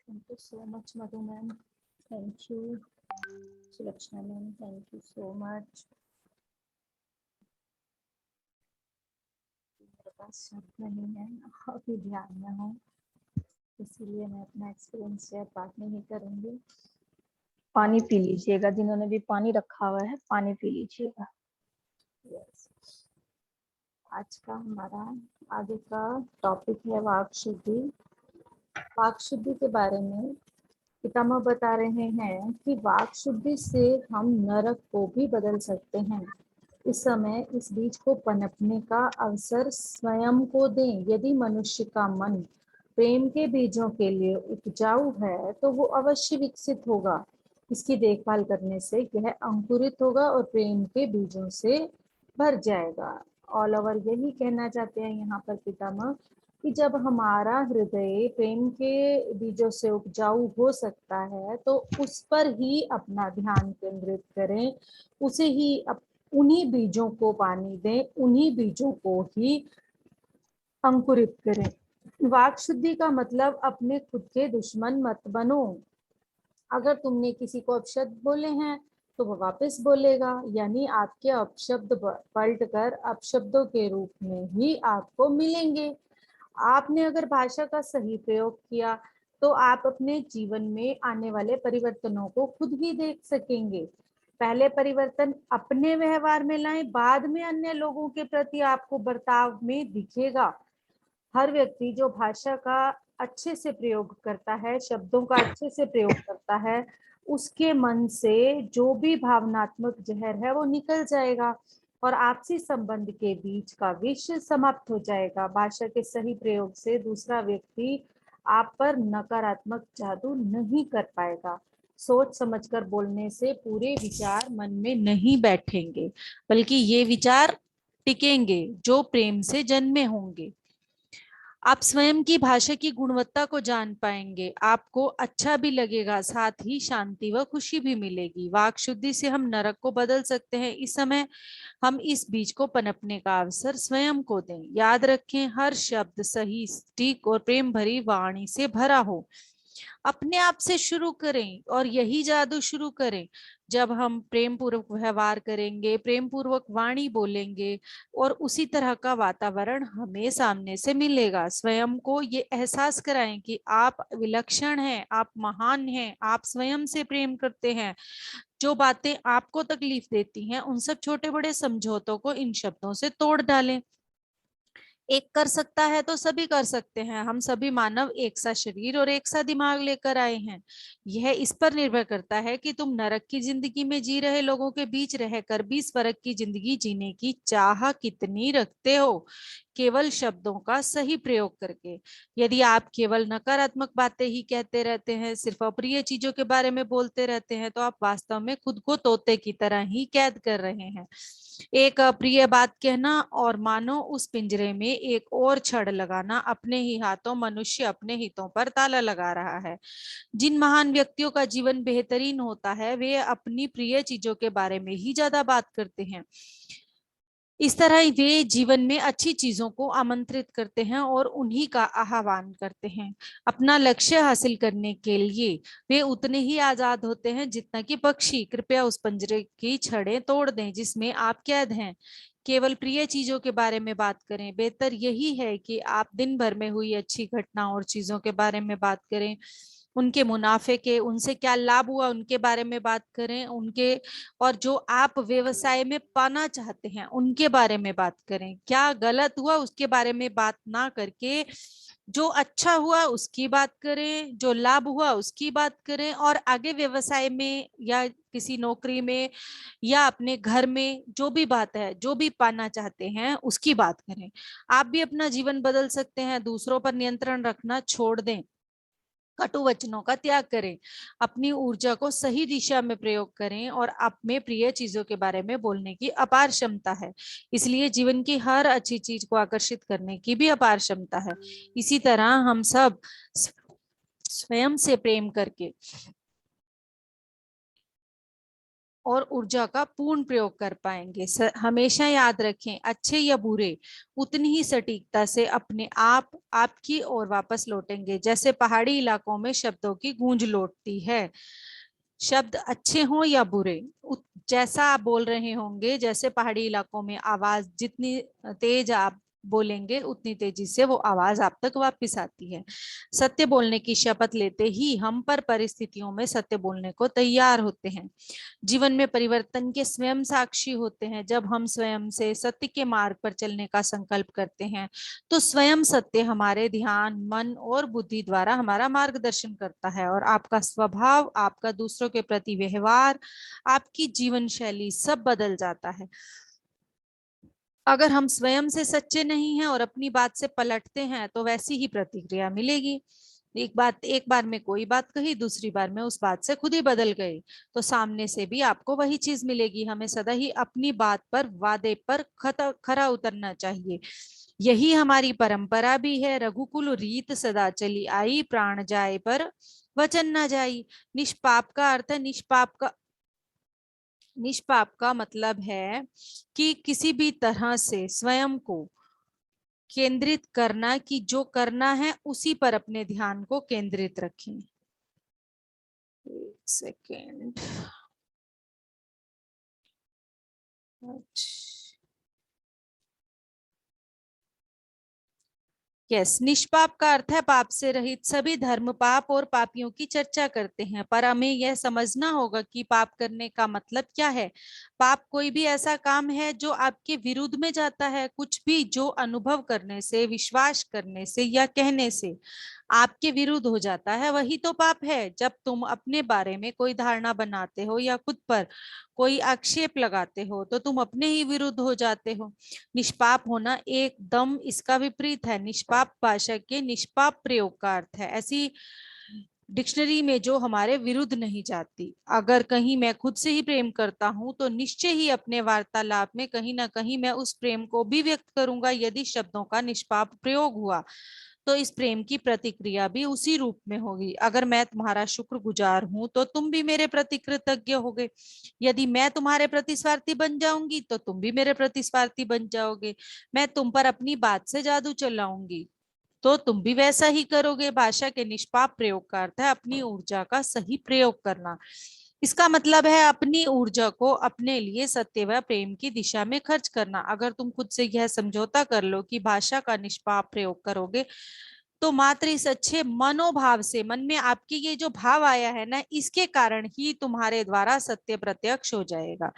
Speaker 3: Thank you so much, Madhu ma'am. Thank you, Sulakshana ma'am. Thank you so much. मेरे पास शब्द नहीं है, अभी ध्यान में हूँ, इसीलिए मैं अपना एक्सपीरियंस शेयर बात नहीं करूँगी।
Speaker 1: पानी पी लीजिएगा, जिन्होंने भी पानी रखा हुआ है पानी पी लीजिएगा।
Speaker 3: यस, आज का हमारा आगे का टॉपिक है वाक शुद्धि। वाक शुद्धि के बारे में पितामह बता रहे हैं कि वाक शुद्धि से हम नरक को भी बदल सकते हैं। इस समय इस बीज को पनपने का अवसर स्वयं को दें। यदि मनुष्य का मन प्रेम के बीजों के लिए उपजाऊ है तो वो अवश्य विकसित होगा। इसकी देखभाल करने से यह अंकुरित होगा और प्रेम के बीजों से भर जाएगा। ऑल ओवर यही कहना चाहते हैं यहाँ पर पितामह कि जब हमारा हृदय प्रेम के बीजों से उपजाऊ हो सकता है तो उस पर ही अपना ध्यान केंद्रित करें, उसे ही उन्हीं बीजों को पानी दें, उन्हीं बीजों को ही अंकुरित करें। वाक शुद्धि का मतलब अपने खुद के दुश्मन मत बनो। अगर तुमने किसी को अपशब्द बोले हैं तो वो वापस बोलेगा, यानी आपके अपशब्द पलट कर अपशब्दों के रूप में ही आपको मिलेंगे। आपने अगर भाषा का सही प्रयोग किया तो आप अपने जीवन में आने वाले परिवर्तनों को खुद ही देख सकेंगे। पहले परिवर्तन अपने व्यवहार में लाएं, बाद में अन्य लोगों के प्रति आपको बर्ताव में दिखेगा। हर व्यक्ति जो भाषा का अच्छे से प्रयोग करता है, शब्दों का अच्छे से प्रयोग करता है, उसके मन से जो भी भावनात्मक जहर है वो निकल जाएगा और आपसी संबंध के बीच का विष समाप्त हो जाएगा। भाषा के सही प्रयोग से दूसरा व्यक्ति आप पर नकारात्मक जादू नहीं कर पाएगा। सोच समझकर बोलने से पूरे विचार मन में नहीं बैठेंगे, बल्कि ये विचार टिकेंगे जो प्रेम से जन्मे होंगे। आप स्वयं की भाषा की गुणवत्ता को जान पाएंगे, आपको अच्छा भी लगेगा, साथ ही शांति व खुशी भी मिलेगी। वाक शुद्धि से हम नरक को बदल सकते हैं। इस समय हम इस बीज को पनपने का अवसर स्वयं को दें। याद रखें, हर शब्द सही, सटीक और प्रेम भरी वाणी से भरा हो। अपने आप से शुरू करें और यही जादू शुरू करें। जब हम प्रेम पूर्वक व्यवहार करेंगे, प्रेम पूर्वक वाणी बोलेंगे और उसी तरह का वातावरण हमें सामने से मिलेगा। स्वयं को ये एहसास कराएं कि आप विलक्षण हैं, आप महान हैं, आप स्वयं से प्रेम करते हैं। जो बातें आपको तकलीफ देती हैं उन सब छोटे बड़े समझौतों को इन शब्दों से तोड़ डालें। एक कर सकता है तो सभी कर सकते हैं। हम सभी मानव एक सा शरीर और एक सा दिमाग लेकर आए हैं। यह इस पर निर्भर करता है कि तुम नरक की जिंदगी में जी रहे लोगों के बीच रहकर भी स्वर्ग की जिंदगी जीने की चाह कितनी रखते हो, केवल शब्दों का सही प्रयोग करके। यदि आप केवल नकारात्मक बातें ही कहते रहते हैं, सिर्फ अप्रिय चीजों के बारे में बोलते रहते हैं, तो आप वास्तव में खुद को तोते की तरह ही कैद कर रहे हैं। एक अप्रिय बात कहना और मानो उस पिंजरे में एक और छड़ लगाना, अपने ही हाथों मनुष्य अपने हितों पर ताला लगा रहा है। जिन महान व्यक्तियों का जीवन बेहतरीन होता है वे अपनी प्रिय चीजों के बारे में ही ज्यादा बात करते हैं। इस तरह वे जीवन में अच्छी चीजों को आमंत्रित करते हैं और उन्हीं का आह्वान करते हैं। अपना लक्ष्य हासिल करने के लिए वे उतने ही आजाद होते हैं जितना कि पक्षी। कृपया उस पंजरे की छड़ें तोड़ दें जिसमें आप कैद हैं। केवल प्रिय चीजों के बारे में बात करें। बेहतर यही है कि आप दिन भर में हुई अच्छी घटनाओं और चीजों के बारे में बात करें। उनके मुनाफे के, उनसे क्या लाभ हुआ उनके बारे में बात करें। उनके और जो आप व्यवसाय में पाना चाहते हैं उनके बारे में बात करें। क्या गलत हुआ उसके बारे में बात ना करके जो अच्छा हुआ उसकी बात करें, जो लाभ हुआ उसकी बात करें, और आगे व्यवसाय में या किसी नौकरी में या अपने घर में जो भी बात है, जो भी पाना चाहते हैं उसकी बात करें। आप भी अपना जीवन बदल सकते हैं। दूसरों पर नियंत्रण रखना छोड़ दें, कटु वचनों का त्याग करें, अपनी ऊर्जा को सही दिशा में प्रयोग करें और आप में प्रिय चीजों के बारे में बोलने की अपार क्षमता है। इसलिए जीवन की हर अच्छी चीज को आकर्षित करने की भी अपार क्षमता है। इसी तरह हम सब स्वयं से प्रेम करके
Speaker 4: और ऊर्जा का पूर्ण प्रयोग कर पाएंगे। हमेशा याद रखें, अच्छे या बुरे उतनी ही सटीकता से अपने आप आपकी ओर वापस लौटेंगे, जैसे पहाड़ी इलाकों में शब्दों की गूंज लौटती है। शब्द अच्छे हों या बुरे, जैसा आप बोल रहे होंगे, जैसे पहाड़ी इलाकों में आवाज जितनी तेज आप बोलेंगे उतनी तेजी से वो आवाज आप तक वापस आती है। सत्य बोलने की शपथ लेते ही हम पर परिस्थितियों में सत्य बोलने को तैयार होते हैं। जीवन में परिवर्तन के स्वयं साक्षी होते हैं। जब हम स्वयं से सत्य के मार्ग पर चलने का संकल्प करते हैं तो स्वयं सत्य हमारे ध्यान, मन और बुद्धि द्वारा हमारा मार्गदर्शन करता है, और आपका स्वभाव, आपका दूसरों के प्रति व्यवहार, आपकी जीवन शैली सब बदल जाता है। अगर हम स्वयं से सच्चे नहीं हैं और अपनी बात से पलटते हैं तो वैसी ही प्रतिक्रिया मिलेगी। एक बार में कोई बात कही, दूसरी बार में उस बात से खुद ही बदल गए तो सामने से भी आपको वही चीज मिलेगी। हमें सदा ही अपनी बात पर, वादे पर खरा उतरना चाहिए। यही हमारी परंपरा भी है। रघुकुल रीत सदा चली आई, प्राण जाए पर वचन न जाई। निष्पाप का अर्थ है, निष्पाप का मतलब है कि किसी भी तरह से स्वयं को केंद्रित करना, कि जो करना है उसी पर अपने ध्यान को केंद्रित रखें। एक सेकेंड। यस, निष्पाप का अर्थ है पाप से रहित। सभी धर्म पाप और पापियों की चर्चा करते हैं, पर हमें यह समझना होगा कि पाप करने का मतलब क्या है। पाप कोई भी ऐसा काम है जो आपके विरुद्ध में जाता है। कुछ भी जो अनुभव करने से, विश्वास करने से या कहने से आपके विरुद्ध हो जाता है वही तो पाप है। जब तुम अपने बारे में कोई धारणा बनाते हो या खुद पर कोई आक्षेप लगाते हो तो तुम अपने ही विरुद्ध हो जाते हो। निष्पाप होना एकदम इसका विपरीत है। निष्पाप भाषा के निष्पाप प्रयोग का अर्थ है ऐसी डिक्शनरी में जो हमारे विरुद्ध नहीं जाती। अगर कहीं मैं खुद से ही प्रेम करता हूं तो निश्चय ही अपने वार्तालाप में कहीं ना कहीं मैं उस प्रेम को भी व्यक्त करूंगा। यदि शब्दों का निष्पाप प्रयोग हुआ तो इस प्रेम की प्रतिक्रिया भी उसी रूप में होगी। अगर मैं तुम्हारा शुक्रगुजार हूं तो तुम भी मेरे प्रति कृतज्ञ होगे। यदि मैं तुम्हारे प्रति स्वार्थी बन जाऊंगी तो तुम भी मेरे प्रति स्वार्थी बन जाओगे। मैं तुम पर अपनी बात से जादू चलाऊंगी तो तुम भी वैसा ही करोगे। भाषा के निष्पाप प्रयोग का अर्थ है अपनी ऊर्जा का सही प्रयोग करना। इसका मतलब है अपनी ऊर्जा को अपने लिए सत्य व प्रेम की दिशा में खर्च करना। अगर तुम खुद से यह समझौता कर लो कि भाषा का निष्पाप प्रयोग करोगे तो मात्र इस अच्छे मनोभाव से, मन में आपकी ये जो भाव आया है ना, इसके कारण ही तुम्हारे द्वारा सत्य प्रत्यक्ष हो जाएगा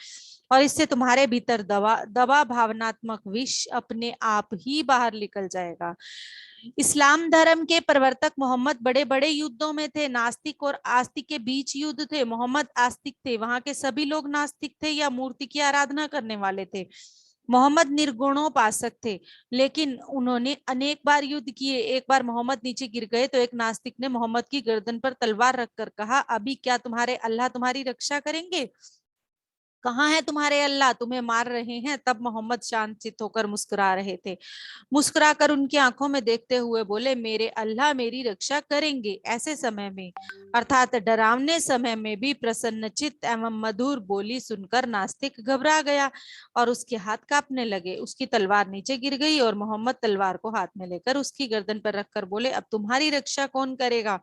Speaker 4: और इससे तुम्हारे भीतर दबा भावनात्मक विष अपने आप ही बाहर निकल जाएगा। इस्लाम धर्म के प्रवर्तक मोहम्मद बड़े बड़े युद्धों में थे। नास्तिक और आस्तिक के बीच युद्ध थे। मोहम्मद आस्तिक थे, वहां के सभी लोग नास्तिक थे या मूर्ति की आराधना करने वाले थे। मोहम्मद निर्गुणोपासक थे, लेकिन उन्होंने अनेक बार युद्ध किए। एक बार मोहम्मद नीचे गिर गए तो एक नास्तिक ने मोहम्मद की गर्दन पर तलवार रखकर कहा, अभी क्या तुम्हारे अल्लाह तुम्हारी रक्षा करेंगे? कहाँ है तुम्हारे अल्लाह, तुम्हें मार रहे हैं। तब मोहम्मद शांत चित्त होकर मुस्कुरा रहे थे। मुस्कुराकर उनकी आंखों में देखते हुए बोले, मेरे अल्लाह मेरी रक्षा करेंगे। ऐसे समय में, अर्थात डरावने समय में भी प्रसन्नचित्त एवं मधुर बोली सुनकर नास्तिक घबरा गया और उसके हाथ कांपने लगे। उसकी तलवार नीचे गिर गई और मोहम्मद तलवार को हाथ में लेकर उसकी गर्दन पर रखकर बोले, अब तुम्हारी रक्षा कौन करेगा?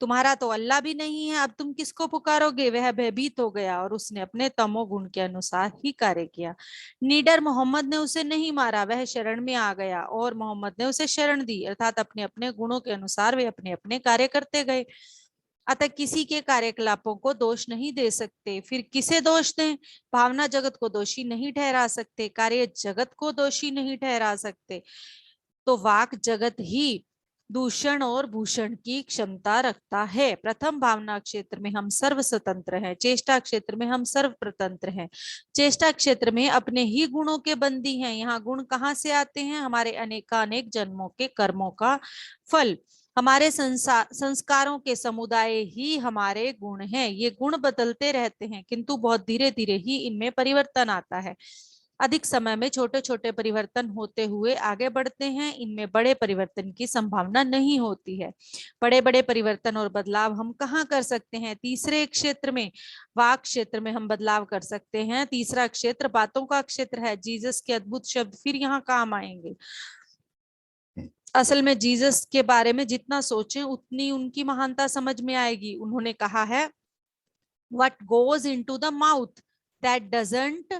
Speaker 4: तुम्हारा तो अल्लाह भी नहीं है, अब तुम किसको पुकारोगे? वह भयभीत हो गया और उसने अपने तमोगुण के अनुसार ही कार्य किया। नीडर मोहम्मद ने उसे नहीं मारा, वह शरण में आ गया और मोहम्मद ने उसे शरण दी। अर्थात अपने अपने गुणों के अनुसार वे अपने अपने कार्य करते गए। अतः किसी के कार्यकलापों को दोष नहीं दे सकते। फिर किसे दोष दें? भावना जगत को दोषी नहीं ठहरा सकते, कार्य जगत को दोषी नहीं ठहरा सकते, तो वाक जगत ही दूषण और भूषण की क्षमता रखता है। प्रथम भावना क्षेत्र में हम सर्व स्वतंत्र हैं, चेष्टा क्षेत्र में हम सर्व प्रतंत्र हैं। चेष्टा क्षेत्र में अपने ही गुणों के बंदी हैं। यहाँ गुण कहाँ से आते हैं? हमारे अनेकानेक जन्मों के कर्मों का फल। हमारे संस्कारों के समुदाय ही हमारे गुण हैं। ये गुण बदलते रहते हैं किंतु बहुत धीरे धीरे ही इनमें परिवर्तन आता है। अधिक समय में छोटे छोटे परिवर्तन होते हुए आगे बढ़ते हैं, इनमें बड़े परिवर्तन की संभावना नहीं होती है। बड़े बड़े परिवर्तन और बदलाव हम कहाँ कर सकते हैं? तीसरे क्षेत्र में, वाक क्षेत्र में हम बदलाव कर सकते हैं। तीसरा क्षेत्र बातों का क्षेत्र है। जीसस के अद्भुत शब्द फिर यहाँ काम आएंगे। असल में जीसस के बारे में जितना सोचें उतनी उनकी महानता समझ में आएगी। उन्होंने कहा है, what goes into the mouth that doesn't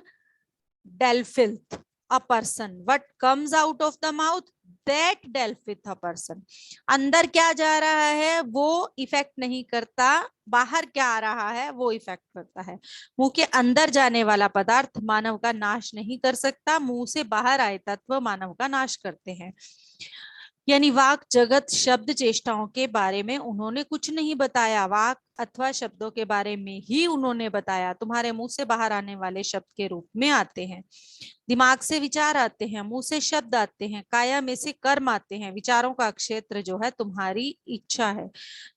Speaker 4: delfith a person, what comes out of the mouth that delfith a person। अंदर क्या जा रहा है वो इफेक्ट नहीं करता, बाहर क्या आ रहा है वो इफेक्ट करता है। मुंह के अंदर जाने वाला पदार्थ मानव का नाश नहीं कर सकता, मुंह से बाहर आए तत्व मानव का नाश करते हैं। यानी वाक, जगत, शब्द, चेष्टाओं के बारे में उन्होंने कुछ नहीं बताया, वाक अथवा शब्दों के बारे में ही उन्होंने बताया। तुम्हारे मुंह से बाहर आने वाले शब्द के रूप में आते हैं, दिमाग से विचार आते हैं, मुंह से शब्द आते हैं, काया में से कर्म आते हैं। विचारों का क्षेत्र जो है तुम्हारी इच्छा है,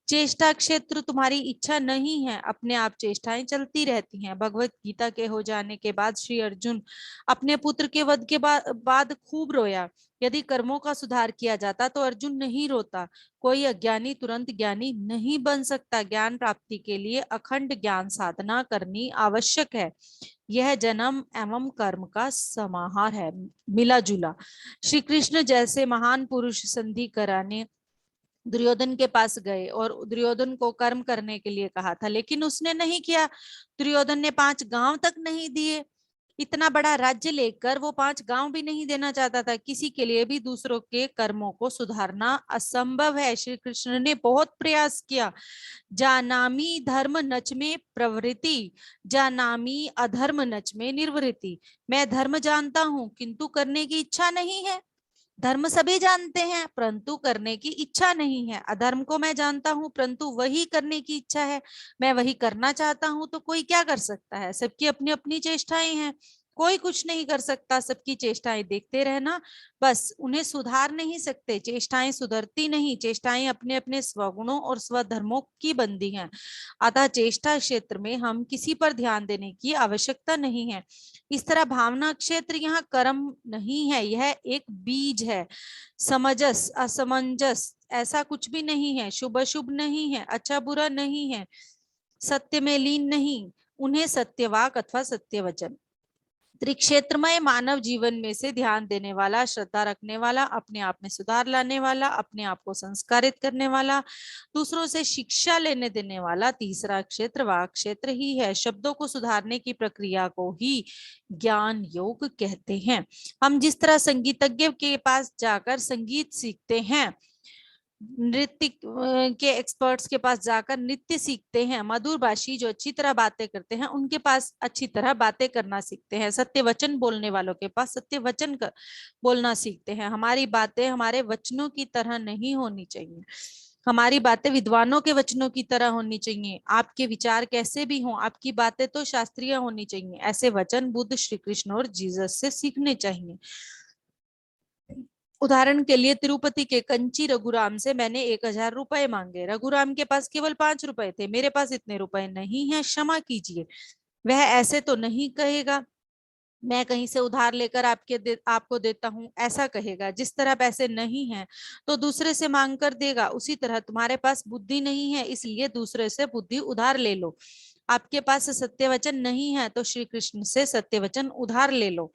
Speaker 4: चेष्टा क्षेत्र तुम्हारी इच्छा नहीं है। अपने आप चेष्टाएं चलती रहती हैं। भगवत गीता के हो जाने के बाद श्री अर्जुन अपने पुत्र के वध के बाद खूब रोया। यदि कर्मों का सुधार किया जाता तो अर्जुन नहीं रोता। कोई अज्ञानी तुरंत ज्ञानी नहीं बन सकता। ज्ञान प्राप्ति के लिए अखंड ज्ञान साधना करनी आवश्यक है। यह जन्म एवं कर्म का समाहार है, मिला जुला। श्री कृष्ण जैसे महान पुरुष संधि कराने दुर्योधन के पास गए और दुर्योधन को कर्म करने के लिए कहा था, लेकिन उसने नहीं किया। दुर्योधन ने 5 गांव तक नहीं दिए। इतना बड़ा राज्य लेकर वो 5 गांव भी नहीं देना चाहता था। किसी के लिए भी दूसरों के कर्मों को सुधारना असंभव है। श्री कृष्ण ने बहुत प्रयास किया। जानामि धर्म नच में प्रवृत्ति, जानामि अधर्म नच में निर्वृत्ति। मैं धर्म जानता हूं किंतु करने की इच्छा नहीं है। धर्म सभी जानते हैं परंतु करने की इच्छा नहीं है। अधर्म को मैं जानता हूं परंतु वही करने की इच्छा है। मैं वही करना चाहता हूं तो कोई क्या कर सकता है? सबकी अपनी अपनी चेष्टाएं हैं, कोई कुछ नहीं कर सकता। सबकी चेष्टाएं देखते रहना, बस उन्हें सुधार नहीं सकते। चेष्टाएं सुधरती नहीं, चेष्टाएं अपने अपने स्वगुणों और स्वधर्मों की बंदी हैं। अतः चेष्टा क्षेत्र में हम किसी पर ध्यान देने की आवश्यकता नहीं है। इस तरह भावना क्षेत्र यहाँ कर्म नहीं है, यह एक बीज है। समंजस असमंजस ऐसा कुछ भी नहीं है। शुभ अशुभ नहीं है, अच्छा बुरा नहीं है, सत्य में लीन नहीं। उन्हें सत्यवाक अथवा सत्य वचन। त्रिक्षेत्रमय मानव जीवन में से ध्यान देने वाला, श्रद्धा रखने वाला, अपने आप में सुधार लाने वाला, अपने आप को संस्कारित करने वाला, दूसरों से शिक्षा लेने देने वाला तीसरा क्षेत्र वाक क्षेत्र ही है। शब्दों को सुधारने की प्रक्रिया को ही ज्ञान योग कहते हैं। हम जिस तरह संगीतज्ञ के पास जाकर संगीत सीखते हैं, नृत्य के एक्सपर्ट्स के पास जाकर नृत्य सीखते हैं, मधुर भाषी जो अच्छी तरह बातें करते हैं उनके पास अच्छी तरह बातें करना सीखते हैं, सत्य वचन बोलने वालों के पास सत्य वचन बोलना सीखते हैं। हमारी बातें हमारे वचनों की तरह नहीं होनी चाहिए, हमारी बातें विद्वानों के वचनों की तरह होनी चाहिए। आपके विचार कैसे भी हों, आपकी बातें तो शास्त्रीय होनी चाहिए। ऐसे वचन बुद्ध, श्री कृष्ण और जीसस से सीखने चाहिए। उदाहरण के लिए तिरुपति के कंची रघुराम से मैंने 1000 रुपए मांगे। रघुराम के पास केवल 5 रुपए थे, मेरे पास इतने रुपए नहीं है, क्षमा कीजिए। वह ऐसे तो नहीं कहेगा मैं कहीं से उधार लेकर आपको देता हूं, ऐसा कहेगा। जिस तरह पैसे नहीं हैं तो दूसरे से मांग कर देगा, उसी तरह तुम्हारे पास बुद्धि नहीं है इसलिए दूसरे से बुद्धि उधार ले लो। आपके पास सत्य वचन नहीं है तो श्री कृष्ण से सत्य वचन उधार ले लो।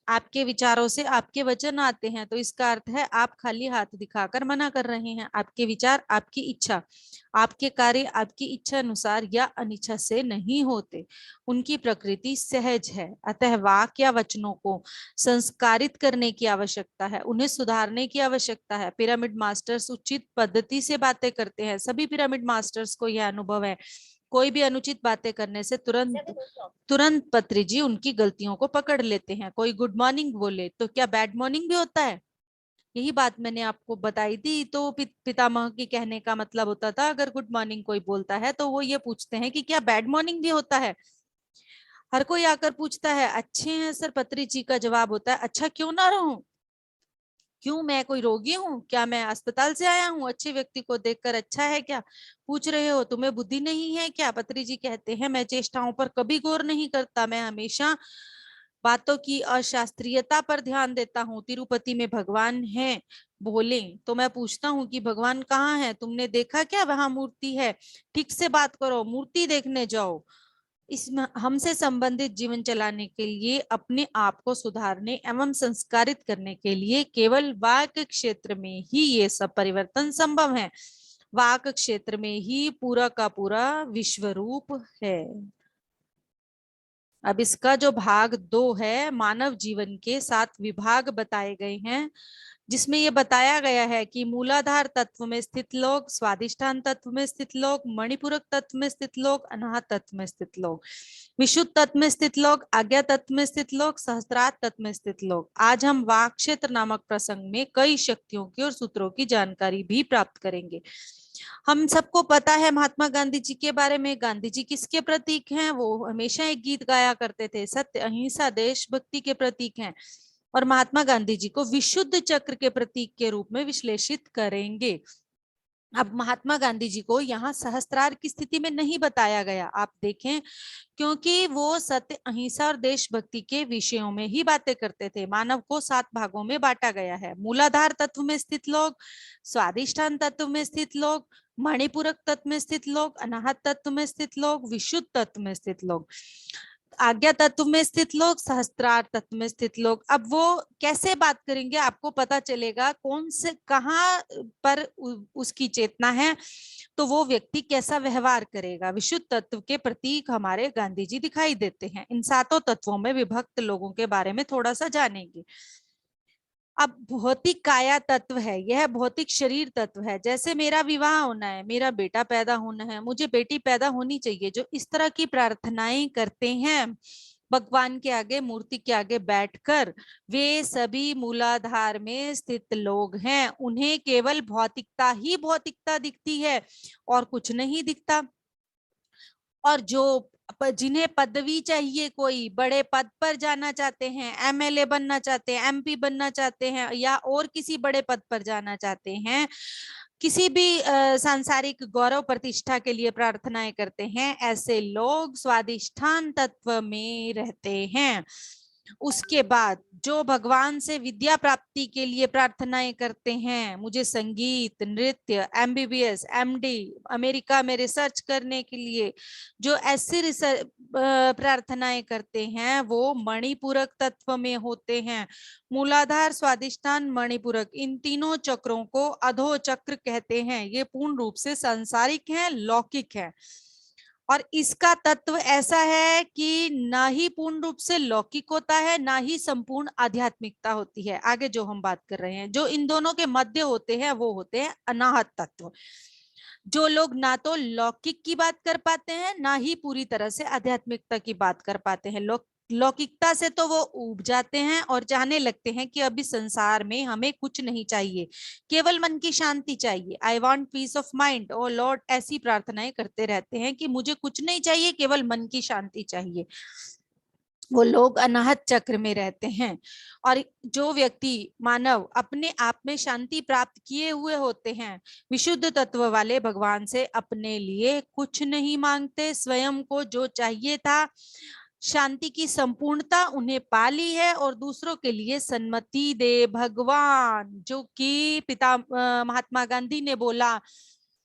Speaker 4: आपके विचारों से आपके वचन आते हैं तो इसका अर्थ है आप खाली हाथ दिखाकर मना कर रहे हैं। आपके विचार, आपकी इच्छा, आपके कार्य आपकी इच्छा अनुसार या अनिच्छा से नहीं होते, उनकी प्रकृति सहज है। अतः वाक्य या वचनों को संस्कारित करने की आवश्यकता है, उन्हें सुधारने की आवश्यकता है। पिरामिड मास्टर्स उचित पद्धति से बातें करते हैं। सभी पिरामिड मास्टर्स को यह अनुभव है, कोई भी अनुचित बातें करने से तुरंत पत्री जी उनकी गलतियों को पकड़ लेते हैं। कोई गुड मॉर्निंग बोले तो क्या बैड मॉर्निंग भी होता है? यही बात मैंने आपको बताई थी। तो पितामह के कहने का मतलब होता था अगर गुड मॉर्निंग कोई बोलता है तो वो ये पूछते हैं कि क्या बैड मॉर्निंग भी होता है। हर कोई आकर पूछता है अच्छे हैं सर, पत्री जी का जवाब होता है अच्छा क्यों ना रहूं, क्यों मैं कोई रोगी हूँ क्या, मैं अस्पताल से आया हूँ, अच्छे व्यक्ति को देखकर अच्छा है क्या, पूछ रहे हो तुम्हें बुद्धि नहीं है क्या। पत्री जी कहते हैं मैं चेष्टाओं पर कभी गौर नहीं करता, मैं हमेशा बातों की अशास्त्रीयता पर ध्यान देता हूँ। तिरुपति में भगवान हैं बोले तो मैं पूछता हूँ कि भगवान कहाँ है, तुमने देखा क्या वहां मूर्ति है? ठीक से बात करो, मूर्ति देखने जाओ। इसमें हमसे संबंधित जीवन चलाने के लिए, अपने आप को सुधारने एवं संस्कारित करने के लिए केवल वाक क्षेत्र में ही ये सब परिवर्तन संभव है। वाक क्षेत्र में ही पूरा का पूरा विश्व रूप है। अब इसका जो भाग 2 है, मानव जीवन के 7 विभाग बताए गए हैं, जिसमें ये बताया गया है कि मूलाधार तत्व में स्थित लोग, स्वादिष्ठान तत्व में स्थित लोग, मणिपूरक तत्व में स्थित लोग, अनाहत तत्व में स्थित लोग, विशुद्ध तत्व में स्थित लोग, आज्ञा तत्व में स्थित लोग, सहस्त्रार्थ तत्व में स्थित लोग। आज हम वाक क्षेत्र नामक प्रसंग में कई शक्तियों की और सूत्रों की जानकारी भी प्राप्त करेंगे। हम सबको पता है महात्मा गांधी जी के बारे में। गांधी जी किसके प्रतीक हैं? वो हमेशा एक गीत गाया करते थे, सत्य अहिंसा देशभक्ति के प्रतीक हैं। और महात्मा गांधी जी को विशुद्ध चक्र के प्रतीक के रूप में विश्लेषित करेंगे। अब महात्मा गांधी जी को यहाँ सहस्त्रार की स्थिति में नहीं बताया गया, आप देखें, क्योंकि वो सत्य अहिंसा और देशभक्ति के विषयों में ही बातें करते थे। मानव को 7 भागों में बांटा गया है। मूलाधार तत्व में स्थित लोग, स्वादिष्ठान तत्व में स्थित लोग, मणिपूरक तत्व में स्थित लोग, अनाहत तत्व में स्थित लोग, विशुद्ध तत्व में स्थित लोग, आज्ञा तत्व में स्थित लोग, सहस्त्रार तत्व में स्थित लोग। अब वो कैसे बात करेंगे, आपको पता चलेगा कौन से कहाँ पर उसकी चेतना है, तो वो व्यक्ति कैसा व्यवहार करेगा। विशुद्ध तत्व के प्रतीक हमारे गांधी जी दिखाई देते हैं। इन 7 तत्वों में विभक्त लोगों के बारे में थोड़ा सा जानेंगे। अब भौतिक काया तत्व है, यह भौतिक शरीर तत्व है। जैसे मेरा विवाह होना है, मेरा बेटा पैदा होना है, मुझे बेटी पैदा होनी चाहिए, जो इस तरह की प्रार्थनाएं करते हैं भगवान के आगे, मूर्ति के आगे बैठकर, वे सभी मूलाधार में स्थित लोग हैं। उन्हें केवल भौतिकता ही भौतिकता दिखती है और कुछ नहीं दिखता। और जो जिन्हें पदवी चाहिए, कोई बड़े पद पर जाना चाहते हैं, एमएलए बनना चाहते हैं, एमपी बनना चाहते हैं, या और किसी बड़े पद पर जाना चाहते हैं, किसी भी सांसारिक गौरव प्रतिष्ठा के लिए प्रार्थनाएं करते हैं, ऐसे लोग स्वादिष्ठान तत्व में रहते हैं। उसके बाद जो भगवान से विद्या प्राप्ति के लिए प्रार्थनाएं करते हैं, मुझे संगीत, नृत्य, एमबीबीएस, एमडी, अमेरिका में रिसर्च करने के लिए जो ऐसी रिसर्च प्रार्थनाएं करते हैं, वो मणिपूरक तत्व में होते हैं। मूलाधार, स्वादिष्ठान, मणिपूरक, इन तीनों चक्रों को अधो चक्र कहते हैं। ये पूर्ण रूप से सांसारिक है, लौकिक है। और इसका तत्व ऐसा है कि ना ही पूर्ण रूप से लौकिक होता है, ना ही संपूर्ण आध्यात्मिकता होती है। आगे जो हम बात कर रहे हैं, जो इन दोनों के मध्य होते हैं, वो होते हैं अनाहत तत्व। जो लोग ना तो लौकिक की बात कर पाते हैं, ना ही पूरी तरह से आध्यात्मिकता की बात कर पाते हैं। लौकिकता से तो वो ऊब जाते हैं और चाहने लगते हैं कि अभी संसार में हमें कुछ नहीं चाहिए, केवल मन की शांति चाहिए। I want peace of mind, O Lord, ऐसी प्रार्थनाएं करते रहते हैं कि मुझे कुछ नहीं चाहिए, केवल मन की शांति चाहिए। वो लोग अनाहत चक्र में रहते हैं। और जो व्यक्ति, मानव, अपने आप में शांति प्राप्त किए हुए होते हैं, विशुद्ध तत्व वाले, भगवान से अपने लिए कुछ नहीं मांगते। स्वयं को जो चाहिए था, शांति की संपूर्णता उन्हें पाली है, और दूसरों के लिए सन्मति दे भगवान। जो कि पिता महात्मा गांधी ने बोला,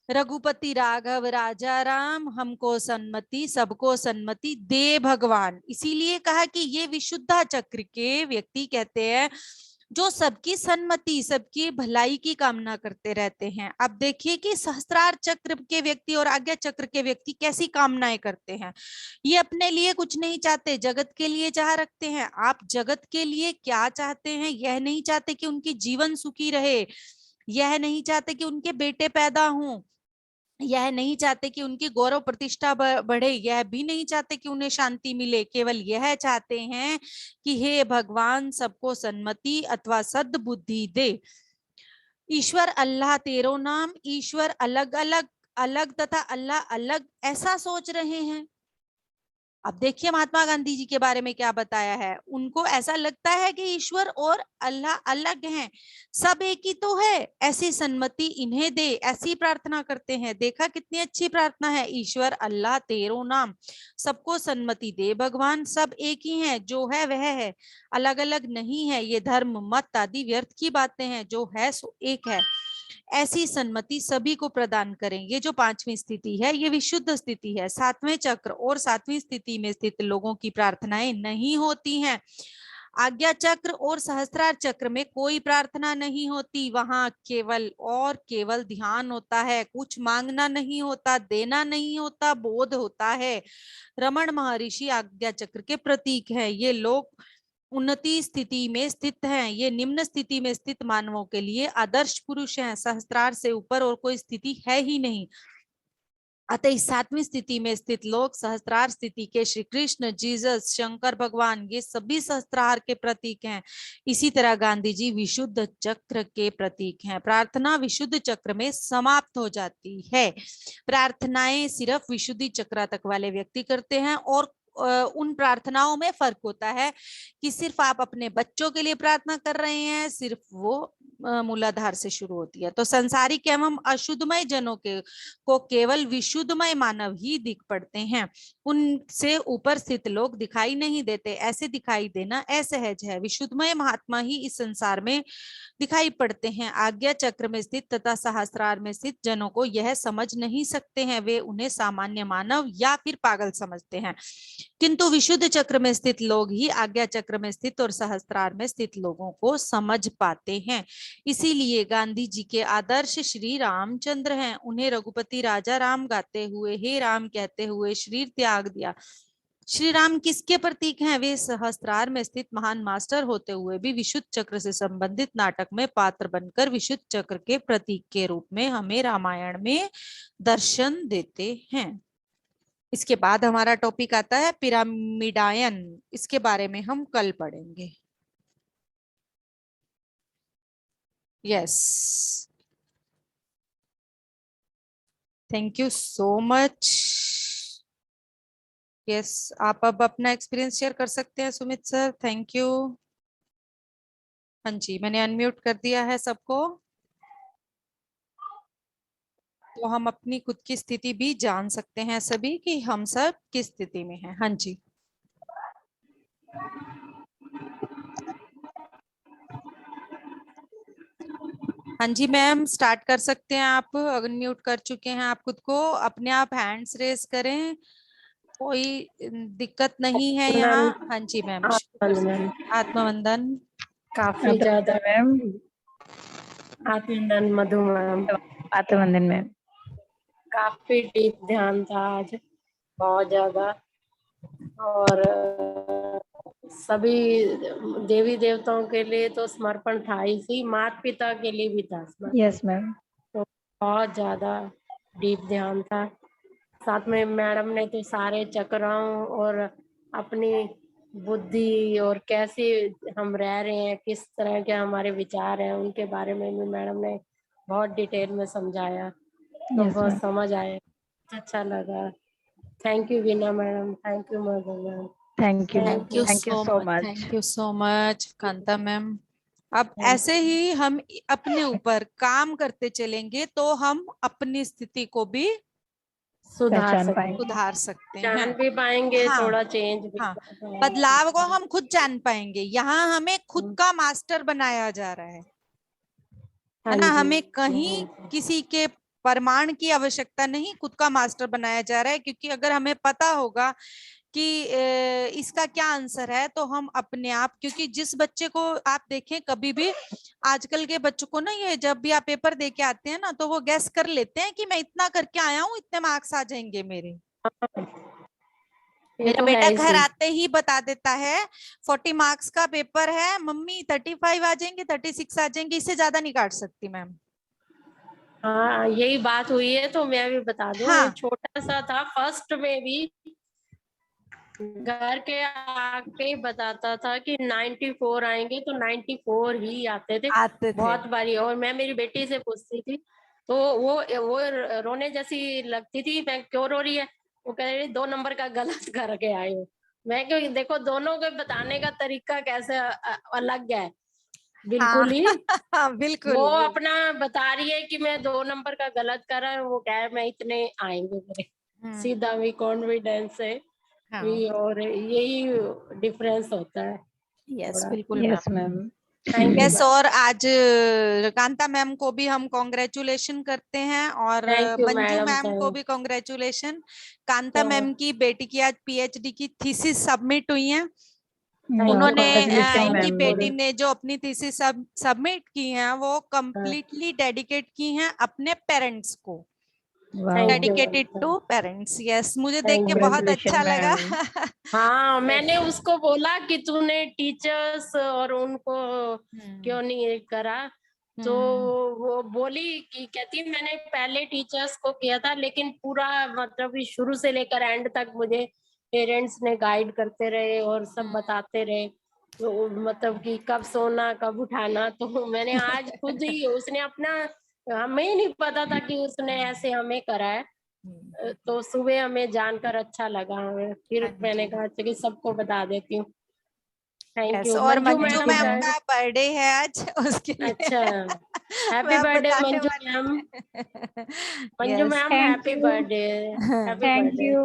Speaker 4: रघुपति राघव राजा राम, हमको सन्मति सबको सन्मति दे भगवान। इसीलिए कहा कि ये विशुद्धा चक्र के व्यक्ति कहते हैं जो सबकी सन्मति, सबकी भलाई की कामना करते रहते हैं। अब देखिए कि सहस्त्रार चक्र के व्यक्ति और आज्ञा चक्र के व्यक्ति कैसी कामनाएं करते हैं। ये अपने लिए कुछ नहीं चाहते, जगत के लिए चाह रखते हैं। आप जगत के लिए क्या चाहते हैं? यह नहीं चाहते कि उनकी जीवन सुखी रहे, यह नहीं चाहते कि उनके बेटे पैदा हों, यह नहीं चाहते कि उनकी गौरव प्रतिष्ठा बढ़े, यह भी नहीं चाहते कि उन्हें शांति मिले। केवल यह चाहते हैं कि हे भगवान, सबको सन्मति अथवा सद्बुद्धि दे। ईश्वर अल्लाह तेरो नाम, ईश्वर अलग अलग, अलग तथा अल्लाह अलग, ऐसा सोच रहे हैं। अब देखिए महात्मा गांधी जी के बारे में क्या बताया है। उनको ऐसा लगता है कि ईश्वर और अल्लाह अलग हैं, सब एक ही तो है, ऐसी सन्मति इन्हें दे, ऐसी प्रार्थना करते हैं। देखा कितनी अच्छी प्रार्थना है। ईश्वर अल्लाह तेरो नाम, सबको सन्मति दे भगवान, सब एक ही है, जो है वह है, अलग अलग नहीं है। ये धर्म मत आदि व्यर्थ की बातें हैं, जो है सो एक है, ऐसी सन्मति सभी को प्रदान करें। ये जो पांचवी स्थिति है ये विशुद्ध स्थिति है। सातवें चक्र और सातवीं स्थिति में स्थित लोगों की प्रार्थनाएं नहीं होती हैं। आज्ञा चक्र और सहस्त्रार चक्र में कोई प्रार्थना नहीं होती, वहां केवल और केवल ध्यान होता है, कुछ मांगना नहीं होता, देना नहीं होता, बोध होता है। रमण महर्षि आज्ञा चक्र के प्रतीक हैं। ये लोग उन्नति स्थिति में स्थित हैं। ये निम्न स्थिति में स्थित मानवों के लिए आदर्श पुरुष हैं। सहस्त्रार से ऊपर और कोई स्थिति है ही नहीं। अतः इस सातवीं स्थिति में स्थित लोग सहस्त्रार स्थिति के श्री कृष्ण, जीसस, शंकर भगवान, ये सभी सहस्त्रार के प्रतीक हैं। इसी तरह गांधी जी विशुद्ध चक्र के प्रतीक हैं। प्रार्थना विशुद्ध चक्र में समाप्त हो जाती है। प्रार्थनाएं सिर्फ विशुद्धि चक्र तक वाले व्यक्ति करते हैं, और उन प्रार्थनाओं में फर्क होता है कि सिर्फ आप अपने बच्चों के लिए प्रार्थना कर रहे हैं, सिर्फ वो मूलाधार से शुरू होती है। तो संसारिक एवं अशुद्धमय जनों के को केवल विशुद्धमय मानव ही दिख पड़ते हैं, उनसे ऊपर स्थित लोग दिखाई नहीं देते। ऐसे दिखाई देना असहज है। विशुद्धमय महात्मा ही इस संसार में दिखाई पड़ते हैं। आज्ञा चक्र में स्थित तथा सहस्त्रार में स्थित जनों को यह समझ नहीं सकते हैं, वे उन्हें सामान्य मानव या फिर पागल समझते हैं। किंतु विशुद्ध चक्र में स्थित लोग ही आज्ञा चक्र में स्थित और सहस्त्रार में स्थित लोगों को समझ पाते हैं। इसीलिए गांधी जी के आदर्श श्री रामचंद्र हैं। उन्हें रघुपति राजा राम गाते हुए हे राम कहते हुए शरीर त्याग दिया। श्री राम किसके प्रतीक हैं? वे सहस्त्रार में स्थित महान मास्टर होते हुए भी विशुद्ध चक्र से संबंधित नाटक में पात्र बनकर विशुद्ध चक्र के प्रतीक के रूप में हमें रामायण में दर्शन देते हैं। इसके बाद हमारा टॉपिक आता है पिरामिडायन। इसके बारे में हम कल पढ़ेंगे। Yes, thank you so much. Yes, आप अब अपना एक्सपीरियंस शेयर कर सकते हैं सुमित सर। Thank you. हाँ जी, मैंने अनम्यूट कर दिया है सबको। तो हम अपनी खुद की स्थिति भी जान सकते हैं सभी कि हम सब किस स्थिति में हैं। हाँ जी, हाँ जी मैम, स्टार्ट कर सकते हैं। आप अनम्यूट कर चुके हैं आप खुद को, अपने आप हैंड्स रेस करें, कोई दिक्कत नहीं है यहाँ। हाँ जी मैम,
Speaker 5: आत्मवंदन
Speaker 4: आत्मवंदन।
Speaker 5: काफी ज्यादा
Speaker 1: मैम,
Speaker 5: आत्मवंदन मधु मैम,
Speaker 1: आत्मवंदन मैम।
Speaker 5: काफी डीप ध्यान था आज, बहुत ज्यादा। और सभी देवी देवताओं के लिए तो समर्पण था ही, सी माता पिता के लिए भी था समर्पण।
Speaker 1: Yes ma'am.
Speaker 5: तो बहुत ज्यादा डीप ध्यान था। साथ में मैडम ने तो सारे चक्राओं और अपनी बुद्धि और कैसे हम रह रहे हैं, किस तरह के हमारे विचार हैं, उनके बारे में भी मैडम ने बहुत डिटेल में समझाया। तो
Speaker 1: यस
Speaker 5: बहुत
Speaker 1: मैम।
Speaker 5: समझ आया, अच्छा लगा। Thank you Veena madam, thank you Madhu ma'am.
Speaker 1: Thank you ma'am,
Speaker 4: thank you
Speaker 1: thank you
Speaker 4: so
Speaker 1: so
Speaker 4: much,
Speaker 1: much.
Speaker 4: Thank you so much Kanta ma'am. अब
Speaker 5: Thank
Speaker 4: ऐसे ही हम अपने ऊपर काम करते चलेंगे तो हम अपनी स्थिति को भी
Speaker 5: सुधार
Speaker 1: पहचान
Speaker 5: सकते,
Speaker 1: पाएंगे।
Speaker 4: सुधार सकते
Speaker 5: जान
Speaker 4: हैं।
Speaker 5: भी पाएंगे,
Speaker 4: हाँ,
Speaker 5: थोड़ा चेंज भी
Speaker 4: हाँ,
Speaker 5: कर पाएंगे।
Speaker 4: बदलाव को हम खुद जान पाएंगे। यहाँ हमें खुद का मास्टर बनाया जा रहा है
Speaker 5: हाँ
Speaker 4: ना।
Speaker 5: जी,
Speaker 4: हमें कहीं किसी के प्रमाण की आवश्यकता नहीं, खुद का मास्टर बनाया जा रहा है। क्योंकि अगर हमें पता होगा कि इसका क्या आंसर है तो हम अपने आप, क्योंकि जिस बच्चे को आप देखें कभी भी, आजकल के बच्चों को ना, ये जब भी आप पेपर दे के आते हैं ना तो वो गैस कर लेते हैं कि मैं इतना करके आया हूँ, इतने मार्क्स आ जाएंगे मेरे।
Speaker 5: ये
Speaker 4: मेरा
Speaker 5: तो है
Speaker 4: बेटा
Speaker 5: ही
Speaker 4: घर
Speaker 5: सी।
Speaker 4: आते ही बता देता है 40 मार्क्स का पेपर है मम्मी, 35 आ जाएंगे, 36 आ जाएंगे, इससे ज्यादा नहीं काट सकती मैम।
Speaker 5: हाँ, यही बात हुई है। तो मैं भी बता दूं, ये
Speaker 4: हाँ,
Speaker 5: छोटा सा था, फर्स्ट में भी घर के आके ही बताता था कि 94 आएंगे, तो 94 ही आते थे
Speaker 4: आते थे।
Speaker 5: बहुत बारी। और मैं मेरी बेटी से पूछती थी तो वो रोने जैसी लगती थी, मैं क्यों रो रही है, वो कह रही 2 नंबर का गलत करके आए हो। मैं क्यों, देखो दोनों के बताने का तरीका कैसे अलग है,
Speaker 4: हाँ
Speaker 5: बिल्कुल ही।
Speaker 4: हाँ बिल्कुल।
Speaker 5: वो अपना बता रही है कि मैं 2 नंबर का गलत कर रहा हूँ, वो कह रहा है मैं इतने आएंगे मेरे, सीधा भी कॉन्फिडेंस है
Speaker 4: हाँ
Speaker 5: भी, और यही डिफरेंस होता है
Speaker 4: यस
Speaker 5: थोड़ा।
Speaker 4: बिल्कुल
Speaker 1: yes
Speaker 4: ma'am.
Speaker 1: Ma'am.
Speaker 5: Thank you
Speaker 4: yes और आज कांता मैम को भी हम कॉन्ग्रेचुलेशन करते हैं और
Speaker 5: thank you
Speaker 4: Manju
Speaker 5: madam.
Speaker 4: Ma'am को भी कॉन्ग्रेचुलेशन। कांता मैम की बेटी की आज पीएचडी की थीसिस सबमिट हुई है।
Speaker 5: थैंक यू
Speaker 4: उन्होंने
Speaker 1: कॉन्ग्रेचुलेशन
Speaker 4: इनकी
Speaker 1: मैम।
Speaker 4: बेटी ने जो अपनी थीसिस सबमिट की हैं वो कंप्लीटली डेडिकेट की हैं अपने पेरेंट्स को,
Speaker 1: वाह।
Speaker 5: Thank you
Speaker 4: dedicated to parents. Yes मुझे देख
Speaker 5: थैंक
Speaker 4: के
Speaker 5: यू।
Speaker 4: बहुत
Speaker 1: कॉन्ग्रेचुलेशन
Speaker 4: अच्छा लगा।
Speaker 1: मैम।
Speaker 5: हाँ, मैंने
Speaker 4: यस
Speaker 5: उसको बोला कि तूने टीचर्स और उनको क्यों नहीं करा, तो वो बोली कि कहती मैंने पहले टीचर्स को किया था, लेकिन पूरा मतलब शुरू से लेकर एंड तक मुझे पेरेंट्स ने गाइड करते रहे और सब बताते रहे, तो मतलब कि कब सोना कब उठाना। तो मैंने आज खुद ही, उसने अपना, हमें ही नहीं पता था कि उसने ऐसे हमें करा है, तो सुबह हमें जानकर अच्छा लगा हमें, फिर
Speaker 4: हाँ
Speaker 5: मैंने
Speaker 4: जी
Speaker 5: कहा कि सबको बता देती हूँ। थैंक
Speaker 4: यस
Speaker 5: यू
Speaker 4: और
Speaker 5: Manju
Speaker 4: Manju
Speaker 1: thank
Speaker 5: ma'am
Speaker 1: you
Speaker 4: ma'am
Speaker 1: ma'am.
Speaker 4: का बर्थडे है आज उसके लिए
Speaker 5: अच्छा, हैप्पी
Speaker 4: मैम
Speaker 5: बर्थडे
Speaker 4: बताने
Speaker 5: मंजू
Speaker 4: वाले
Speaker 5: मैम।
Speaker 4: थे।
Speaker 5: Manju
Speaker 4: yes
Speaker 5: ma'am
Speaker 3: thank
Speaker 5: happy
Speaker 3: you.
Speaker 5: Birthday. Happy
Speaker 3: thank
Speaker 5: birthday.
Speaker 3: You.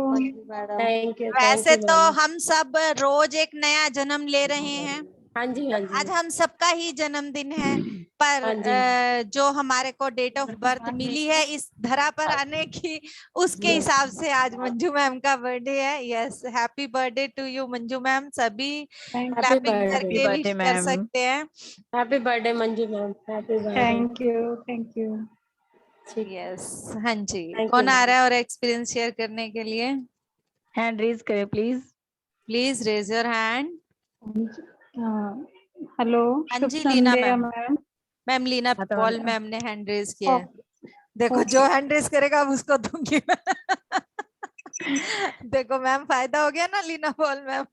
Speaker 5: Thank you
Speaker 4: वैसे तो
Speaker 5: मैम।
Speaker 4: हम सब रोज एक नया जन्म ले रहे हैं,
Speaker 5: हाँ जी, हाँ जी,
Speaker 4: आज हम सबका ही जन्मदिन है, पर
Speaker 5: हाँ जी,
Speaker 4: जो हमारे को डेट ऑफ बर्थ मिली है इस धरा पर आने की, उसके हिसाब से आज मंजू मैम का बर्थडे है। Yes happy birthday to you Manju ma'am. सभी
Speaker 5: हैप्पी
Speaker 4: क्लैपिंग
Speaker 1: हैप्पी
Speaker 5: बर्थडे।
Speaker 4: करके
Speaker 1: बर्थडे
Speaker 4: विश कर
Speaker 1: मैम।
Speaker 4: सकते हैं।
Speaker 5: Happy birthday Manju ma'am, happy birthday.
Speaker 3: Thank you. Thank you.
Speaker 5: ठीक,
Speaker 4: यस हाँ जी
Speaker 5: थैंक यू
Speaker 4: कौन आ
Speaker 5: मैम।
Speaker 4: रहा है और एक्सपीरियंस शेयर करने के लिए?
Speaker 1: हैंड रेज करें please.
Speaker 4: Please raise your hand.
Speaker 3: Hello,
Speaker 4: हाँ
Speaker 3: Shubh
Speaker 4: ji Leena
Speaker 3: Sandhya
Speaker 4: ma'am.
Speaker 3: Ma'am.
Speaker 4: Ma'am Leena
Speaker 1: हाँ तो
Speaker 4: पॉल मैम ने हैंड रेज किया है।
Speaker 3: ओके।
Speaker 4: देखो जो
Speaker 3: ओके।
Speaker 4: हैंड रेज करेगा अब उसको दूंगी मैं। देखो मैम फायदा हो गया ना लीना पॉल मैम।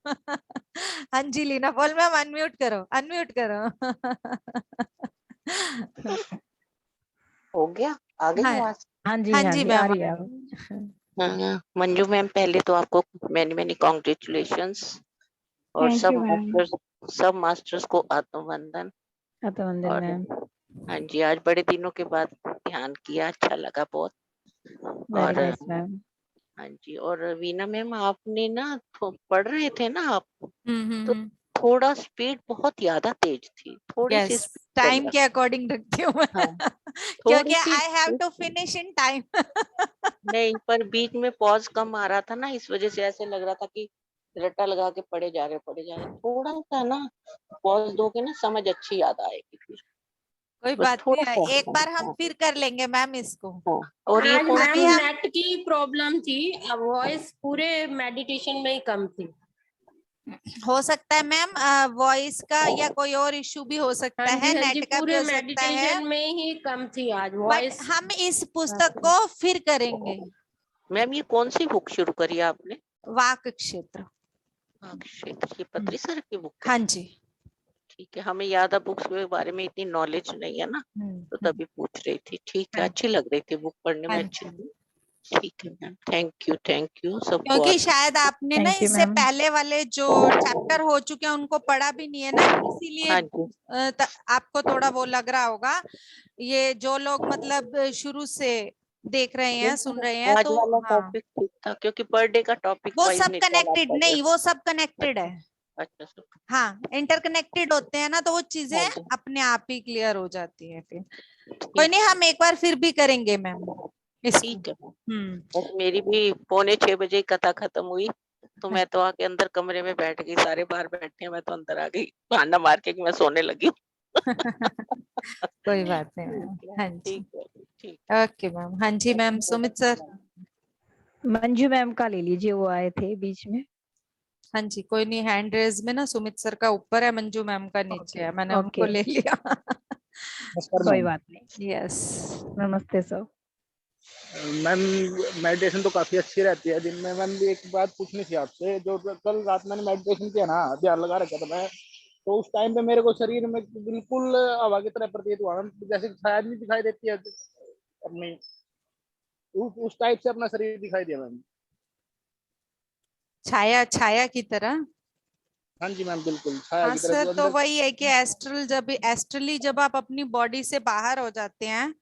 Speaker 4: हाँ जी लीना पॉल मैम अनम्यूट करो अनम्यूट करो।
Speaker 6: हो गया, आ गई
Speaker 4: हाँ
Speaker 6: आवाज।
Speaker 4: हाँ
Speaker 1: हाँ
Speaker 4: जी
Speaker 1: जी आ
Speaker 4: मैम
Speaker 1: रही है
Speaker 4: आ
Speaker 1: अब।
Speaker 4: गई।
Speaker 6: हाँ, मंजू मैम पहले तो आपको मैनी मैनी कॉन्ग्रेचुलेशंस, और
Speaker 3: थैंक यू मैम।
Speaker 6: सब मास्टर्स को आत्मवंदन।
Speaker 1: अतवंदन
Speaker 6: और
Speaker 1: मैम।
Speaker 6: हाँ जी, आज बड़े दिनों के बाद ध्यान किया, अच्छा लगा बहुत।
Speaker 1: वेरी
Speaker 6: और
Speaker 1: नाइस मैम।
Speaker 6: हाँ जी, और वीना मैम आपने ना पढ़ रहे थे ना आप, तो
Speaker 4: हम्म।
Speaker 6: थोड़ा स्पीड बहुत ज्यादा तेज थी, थोड़ी सी
Speaker 4: यस
Speaker 6: स्पीड कम
Speaker 4: टाइम के
Speaker 6: रखना।
Speaker 4: अकॉर्डिंग रखती हूँ मैं।
Speaker 6: हाँ, थोड़ी
Speaker 4: क्योंकि
Speaker 6: सी
Speaker 4: I have to finish in time.
Speaker 6: नहीं, पर बीच में पॉज कम आ रहा था ना, इस वजह से ऐसे लग रहा था कि रट्टा लगा के पढ़े जा रहे, थोड़ा सा ना पॉज दोगे ना, समझ अच्छी याद आएगी फिर।
Speaker 4: कोई
Speaker 6: बस
Speaker 4: बात
Speaker 6: थोड़ा
Speaker 4: नहीं है
Speaker 6: सा।
Speaker 4: एक बार हम
Speaker 6: हाँ,
Speaker 4: फिर कर लेंगे मैम इसको।
Speaker 6: हाँ। और ये
Speaker 5: आज
Speaker 6: कौन
Speaker 5: मैम
Speaker 4: अभी
Speaker 6: सी?
Speaker 4: हम
Speaker 5: नेट की प्रॉब्लम थी, वॉइस पूरे मेडिटेशन में ही कम थी।
Speaker 4: हो सकता है मैम वॉइस का या कोई और इशू भी हो
Speaker 5: हाँ
Speaker 4: सकता
Speaker 5: जी,
Speaker 4: है
Speaker 5: हाँ जी,
Speaker 4: नेट का भी
Speaker 5: पूरे
Speaker 4: हो सकता है।
Speaker 5: मेडिटेशन में ही कम थी आज
Speaker 4: बट
Speaker 5: वॉइस।
Speaker 4: हम इस पुस्तक को फिर करेंगे।
Speaker 6: मैम ये कौन सी बुक शुरू करी आपने?
Speaker 4: वाक क्षेत्र।
Speaker 6: क्षेत्र, ये पत्री सर की बुक है?
Speaker 4: हाँ जी।
Speaker 6: ठीक है, हमें यादा बुक्स के बारे में इतनी नॉलेज नहीं है ना, तो तभी पूछ रही थी। ठीक है,
Speaker 4: हाँ
Speaker 6: अच्छी लग रही थी बुक, पढ़ने में
Speaker 4: हाँ
Speaker 6: अच्छी
Speaker 4: जी
Speaker 6: थी। ठीक है मैम, थैंक यू सबको।
Speaker 4: क्योंकि शायद आपने ना
Speaker 1: थैंक यू
Speaker 4: इससे
Speaker 1: मैम।
Speaker 4: पहले वाले जो चैप्टर हो चुके हैं उनको पढ़ा भी नहीं है ना, इसीलिए
Speaker 6: हाँ जी,
Speaker 4: आपको थोड़ा वो लग रहा होगा। ये जो लोग मतलब शुरू से देख रहे हैं सुन रहे हैं
Speaker 6: आज
Speaker 4: तो
Speaker 6: वाला
Speaker 4: हाँ
Speaker 6: टॉपिक ठीक था, क्योंकि पर डे का टॉपिक
Speaker 4: वो
Speaker 6: वाइज
Speaker 4: सब
Speaker 6: नहीं चला
Speaker 4: कनेक्टेड
Speaker 6: पड़
Speaker 4: नहीं,
Speaker 6: रहा।
Speaker 4: वो सब कनेक्टेड
Speaker 6: अच्छा,
Speaker 4: है।
Speaker 6: अच्छा सब।
Speaker 4: हाँ इंटरकनेक्टेड होते हैं ना तो वो चीजें
Speaker 6: हाँ जी,
Speaker 4: अपने आप ही क्लियर हो जाती है फिर। कोई
Speaker 6: ठीक
Speaker 4: नहीं हम एक बार फिर भी करेंगे मैम इसको।
Speaker 6: ठीक है।
Speaker 4: हम्म।
Speaker 6: बस मेरी भी 5:45 कथा खत्म हुई, तो मैं तो आके अंदर कमरे में बैठ गई, सारे बाहर बैठे हैं, मैं तो अंदर आ गई बहाना मार के कि मैं सोने लगी हूँ।
Speaker 4: कोई बात नहीं मैम।
Speaker 6: ठीक है,
Speaker 4: हाँ जी
Speaker 6: ठीक है, ठीक
Speaker 4: ओके मैम। हाँ जी ma'am Sumit sir.
Speaker 1: Manju ma'am का ले लीजिए, वो आए थे बीच में।
Speaker 4: हाँ जी कोई नहीं हैंड रेज में ना सुमित सर का ऊपर है मंजू मैम का नीचे
Speaker 1: ओके
Speaker 4: है, मैंने उनको
Speaker 1: ओके,
Speaker 4: ले लिया।
Speaker 7: नमस्कार
Speaker 1: कोई
Speaker 7: मैम।
Speaker 1: बात नहीं।
Speaker 4: यस
Speaker 1: नमस्ते सर।
Speaker 7: मैम मेडिटेशन तो काफी अच्छी रहती है दिन में। मैम एक बात पूछनी थी आपसे, जो कल रात मैंने मेडिटेशन किया ना, ध्यान लगा रखा था मैं, तो उस टाइम पे मेरे को शरीर में बिल्कुल हवा की तरह प्रतीत हुआ, मैम जैसे शायद नहीं दिखाई देती है अपनी, उस टाइप से अपना शरीर दिखाई दिया मैम।
Speaker 4: छाया छाया की तरह।
Speaker 7: हाँ जी मैम, बिल्कुल छाया
Speaker 4: हाँ
Speaker 7: की तरह
Speaker 4: सर,
Speaker 7: जो
Speaker 4: तो
Speaker 7: अंदर।
Speaker 4: वही है कि एस्ट्रली जब आप अपनी बॉडी से बाहर हो जाते हैं,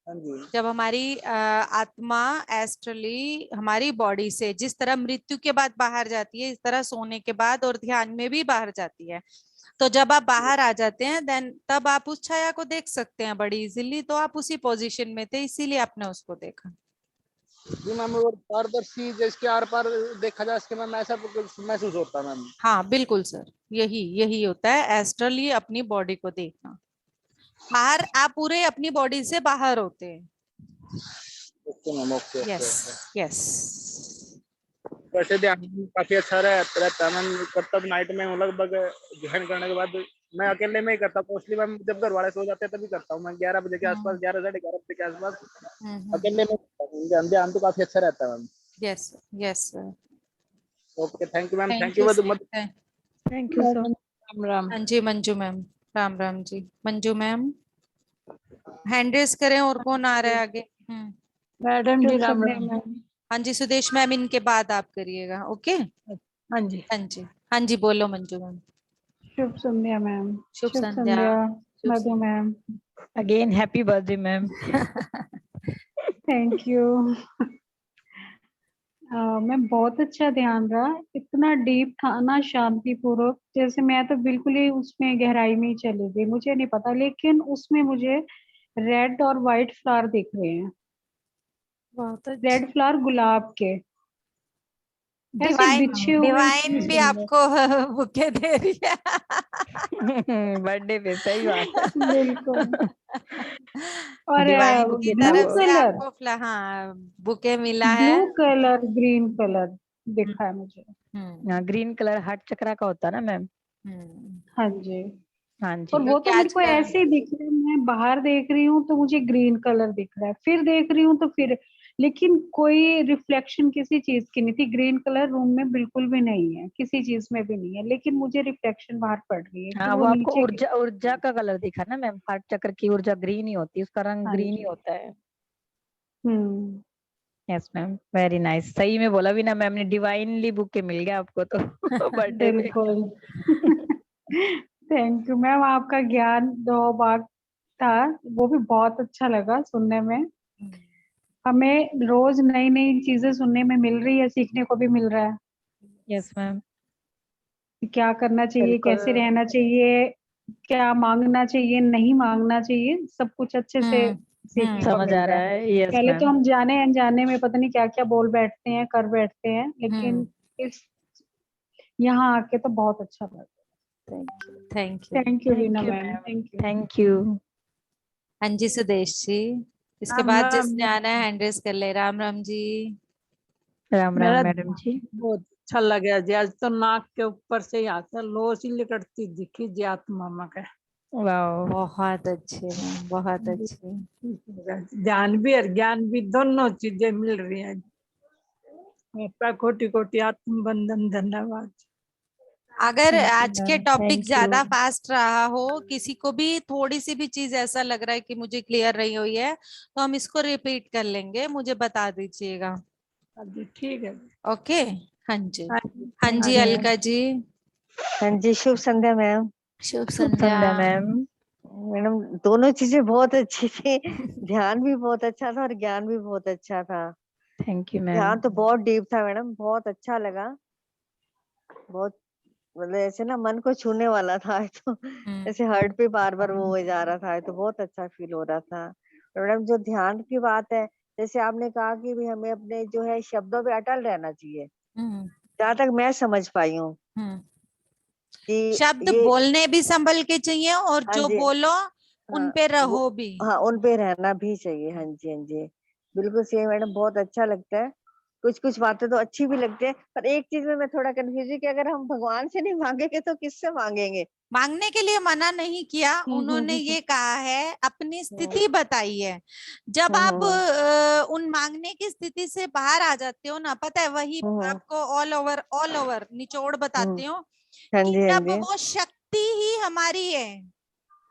Speaker 7: हाँ जी।
Speaker 4: जब हमारी आत्मा एस्ट्रली हमारी बॉडी से जिस तरह मृत्यु के बाद बाहर जाती है, इस तरह सोने के बाद और ध्यान में भी बाहर जाती है। तो जब आप बाहर आ जाते हैं देन तब आप उस छाया को देख सकते हैं बड़ी इजीली। तो आप उसी पोजीशन में थे, इसीलिए आपने उसको देखा।
Speaker 7: जी मैम, और पारदर्शी जिसके आर पार देखा जाए इसके मैम, ऐसा महसूस होता है मैम।
Speaker 4: हाँ बिल्कुल सर, यही यही होता है एस्ट्रली अपनी बॉडी को देखना। बाहर आप पूरे अपनी बॉडी से बाहर होते हैं।
Speaker 7: Okay ma'am, okay okay
Speaker 4: yes
Speaker 7: okay.
Speaker 4: Yes.
Speaker 7: वैसे ध्यान काफी अच्छा रहता है मैम। तब नाइट में लगभग ध्यान करने के बाद मैं अकेले में ही करता हूँ मोस्टली मैम। जब घर वाले सो जाते हैं तभी करता हूँ मैं, 11 बजे के आसपास, 11 साढ़े 11 बजे के आसपास अकेले में करता हूँ। ध्यान तो काफी अच्छा रहता है ma'am.
Speaker 4: Yes yes sir.
Speaker 7: Okay, thank you ma'am,
Speaker 4: thank
Speaker 7: thank you
Speaker 4: you
Speaker 7: बहुत।
Speaker 4: Sir.
Speaker 1: Thank you so.
Speaker 3: Ram Ram.
Speaker 4: हाँ जी Manju ma'am, Ram Ram ji. Manju ma'am hand raise करें, और कौन आ रहा है आगे?
Speaker 3: मैडम जी
Speaker 1: शुभ
Speaker 3: राम
Speaker 1: संध्या
Speaker 3: राम।
Speaker 1: मैम।
Speaker 4: हाँ जी सुदेश मैम, इनके बाद आप करिएगा। ओके
Speaker 3: हाँ जी।
Speaker 4: हाँ जी हाँ जी, बोलो Manju ma'am.
Speaker 1: Shubh Sandhya ma'am.
Speaker 4: Shubh
Speaker 1: Shubh
Speaker 4: Sandhya.
Speaker 1: Sandhya
Speaker 4: Shubh
Speaker 1: Madhu ma'am.
Speaker 8: Again happy birthday ma'am.
Speaker 1: Thank you. Ma'am बहुत अच्छा ध्यान रहा, इतना डीप था ना, शांति पूर्वक। जैसे मैं तो बिल्कुल ही उसमें गहराई में ही चली गई, मुझे नहीं पता, लेकिन उसमें मुझे रेड और वाइट फ्लावर दिख रहे हैं।
Speaker 4: बहुत अच्छा।
Speaker 1: रेड फ्लावर गुलाब के ऐसे
Speaker 4: डिवाइन
Speaker 1: बिछे हुए, इतने
Speaker 4: डिवाइन भी
Speaker 1: सुंदर।
Speaker 4: आपको बुके दे रही है।
Speaker 8: बर्थडे पे सही बात है।
Speaker 1: बिल्कुल। और
Speaker 8: डिवाइन बुक की
Speaker 1: ब्लू
Speaker 8: तरह
Speaker 4: तरफ
Speaker 8: वो।
Speaker 4: से
Speaker 1: कलर,
Speaker 4: आपको हाँ बुके मिला है।
Speaker 1: ब्लू कलर, ग्रीन कलर
Speaker 4: हम्म
Speaker 1: दिखा है मुझे।
Speaker 8: ग्रीन कलर हार्ट चक्रा का होता है ना मैम।
Speaker 1: हाँ जी।
Speaker 8: हाँ
Speaker 1: और
Speaker 8: जी।
Speaker 1: वो
Speaker 4: क्योंकि
Speaker 1: तो मेरे को
Speaker 4: आजकल
Speaker 1: ऐसे ही दिख रहा है, मैं बाहर देख रही हूँ तो मुझे ग्रीन कलर दिख रहा है, फिर देख रही हूँ तो फिर, लेकिन कोई रिफ्लेक्शन किसी चीज की नहीं थी। ग्रीन कलर रूम में बिल्कुल भी नहीं है, किसी चीज में भी नहीं है, लेकिन मुझे रिफ्लेक्शन बाहर पड़ रही है, फिर
Speaker 8: हाँ,
Speaker 1: वो
Speaker 8: वो आपको
Speaker 1: नीचे गिर।
Speaker 8: ऊर्जा ऊर्जा का कलर दिखा ना मैम। हार्ट चक्र की ऊर्जा ग्रीन ही होती है, उसका रंग
Speaker 1: हाँ
Speaker 8: ग्रीन ही
Speaker 1: जी।
Speaker 8: होता है।
Speaker 1: हम्म।
Speaker 8: Yes ma'am, very nice. सही में बोला भी ना मैम ने, डिवाइनली बुके मिल गया आपको तो बर्थडे पे।
Speaker 1: बिल्कुल। थैंक यू मैम, आपका ज्ञान दो बार था, वो भी बहुत अच्छा लगा सुनने में। हमें रोज नई नई चीजें सुनने में मिल रही है, सीखने को भी मिल रहा है
Speaker 8: यस मैम,
Speaker 1: कि क्या करना चाहिए,
Speaker 8: बिल्कुल।
Speaker 1: कैसे रहना चाहिए, क्या मांगना चाहिए, नहीं मांगना चाहिए, सब कुछ अच्छे से सीखने को
Speaker 8: समझ
Speaker 1: मिल
Speaker 8: आ
Speaker 1: रहा
Speaker 8: रहा
Speaker 1: है।
Speaker 8: है। यस
Speaker 1: पहले तो
Speaker 8: मैम।
Speaker 1: हम जाने अनजाने में पता नहीं क्या क्या बोल बैठते हैं, कर बैठते हैं, लेकिन इस यहाँ आके तो बहुत अच्छा लगा।
Speaker 4: Thank you.
Speaker 1: Thank you Reena
Speaker 8: thank you
Speaker 1: ma'am,
Speaker 8: ma'am.
Speaker 1: Thank you.
Speaker 8: Thank you.
Speaker 4: हाँ जी सुदेश जी, इसके
Speaker 3: राम
Speaker 4: बाद
Speaker 3: राम।
Speaker 4: जिसने आना है हैंड रेस कर ले। राम राम जी।
Speaker 8: राम राम
Speaker 3: मेरा
Speaker 8: मैडम जी।
Speaker 3: बहुत अच्छा लगा जी। आज तो नाक के ऊपर से ही आता लो सी लिकड़ती दिखी जी आत्मा में के।
Speaker 8: वाओ।
Speaker 4: बहुत अच्छे मैम, बहुत अच्छे।
Speaker 3: ध्यान भी और ज्ञान भी दोनों चीजें मिल रही हैं। आपका कोटि कोटि आत्म बंधन धन्यवाद।
Speaker 4: अगर
Speaker 8: थैंक यू
Speaker 4: आज के
Speaker 8: मैम,
Speaker 4: टॉपिक
Speaker 8: थैंक यू।
Speaker 4: ज्यादा फास्ट रहा हो, किसी को भी थोड़ी सी भी चीज ऐसा लग रहा है कि मुझे क्लियर रही हुई है, तो हम इसको रिपीट कर लेंगे, मुझे बता दीजिएगा।
Speaker 3: अभी ठीक है।
Speaker 4: ओके। हाँ जी।
Speaker 3: हाँ जी,
Speaker 4: हाँ
Speaker 3: thank
Speaker 4: ji
Speaker 3: you।
Speaker 4: Alka ji.
Speaker 9: हाँ जी, शुभ संध्या मैम।
Speaker 4: शुभ
Speaker 8: शुभ
Speaker 4: संध्या।
Speaker 8: संध्या मैम।
Speaker 9: मैडम दोनों चीजें बहुत अच्छी थी। ध्यान भी बहुत अच्छा था और ज्ञान भी बहुत अच्छा था।
Speaker 8: Thank you ma'am.
Speaker 9: ध्यान तो बहुत डीप था मैडम, बहुत अच्छा लगा। बहुत मतलब ऐसे ना मन को छूने वाला था। तो ऐसे हार्ट पे बार बार वो हो जा रहा था, तो बहुत अच्छा फील हो रहा था। और मैडम जो ध्यान की बात है, जैसे आपने कहा कि भी हमें अपने जो है शब्दों पे अटल रहना चाहिए, जहाँ तक मैं समझ पाई हूँ कि
Speaker 4: शब्द
Speaker 9: ये।
Speaker 4: बोलने भी संभल के चाहिए, और
Speaker 9: हाँ
Speaker 4: जो
Speaker 9: जी।
Speaker 4: बोलो
Speaker 9: हाँ
Speaker 4: उन पे
Speaker 9: वो,
Speaker 4: रहो भी।
Speaker 9: हाँ उन पे रहना भी चाहिए। हाँ जी, हाँ जी, बिल्कुल सही मैडम, बहुत अच्छा लगता है। कुछ कुछ बातें तो अच्छी भी लगती है, पर एक चीज में मैं थोड़ा कंफ्यूज हूँ कि अगर हम भगवान से नहीं मांगेंगे तो किससे मांगेंगे?
Speaker 4: मांगने के लिए मना नहीं किया, उन्होंने ये कहा है अपनी स्थिति बताई है। जब आप उन मांगने की स्थिति से बाहर आ जाते हो ना, पता है वही आपको ऑल ओवर निचोड़ बताते हो
Speaker 9: हाँ
Speaker 4: कि
Speaker 9: जी, हाँ
Speaker 4: जब
Speaker 9: जी।
Speaker 4: वो शक्ति ही हमारी है,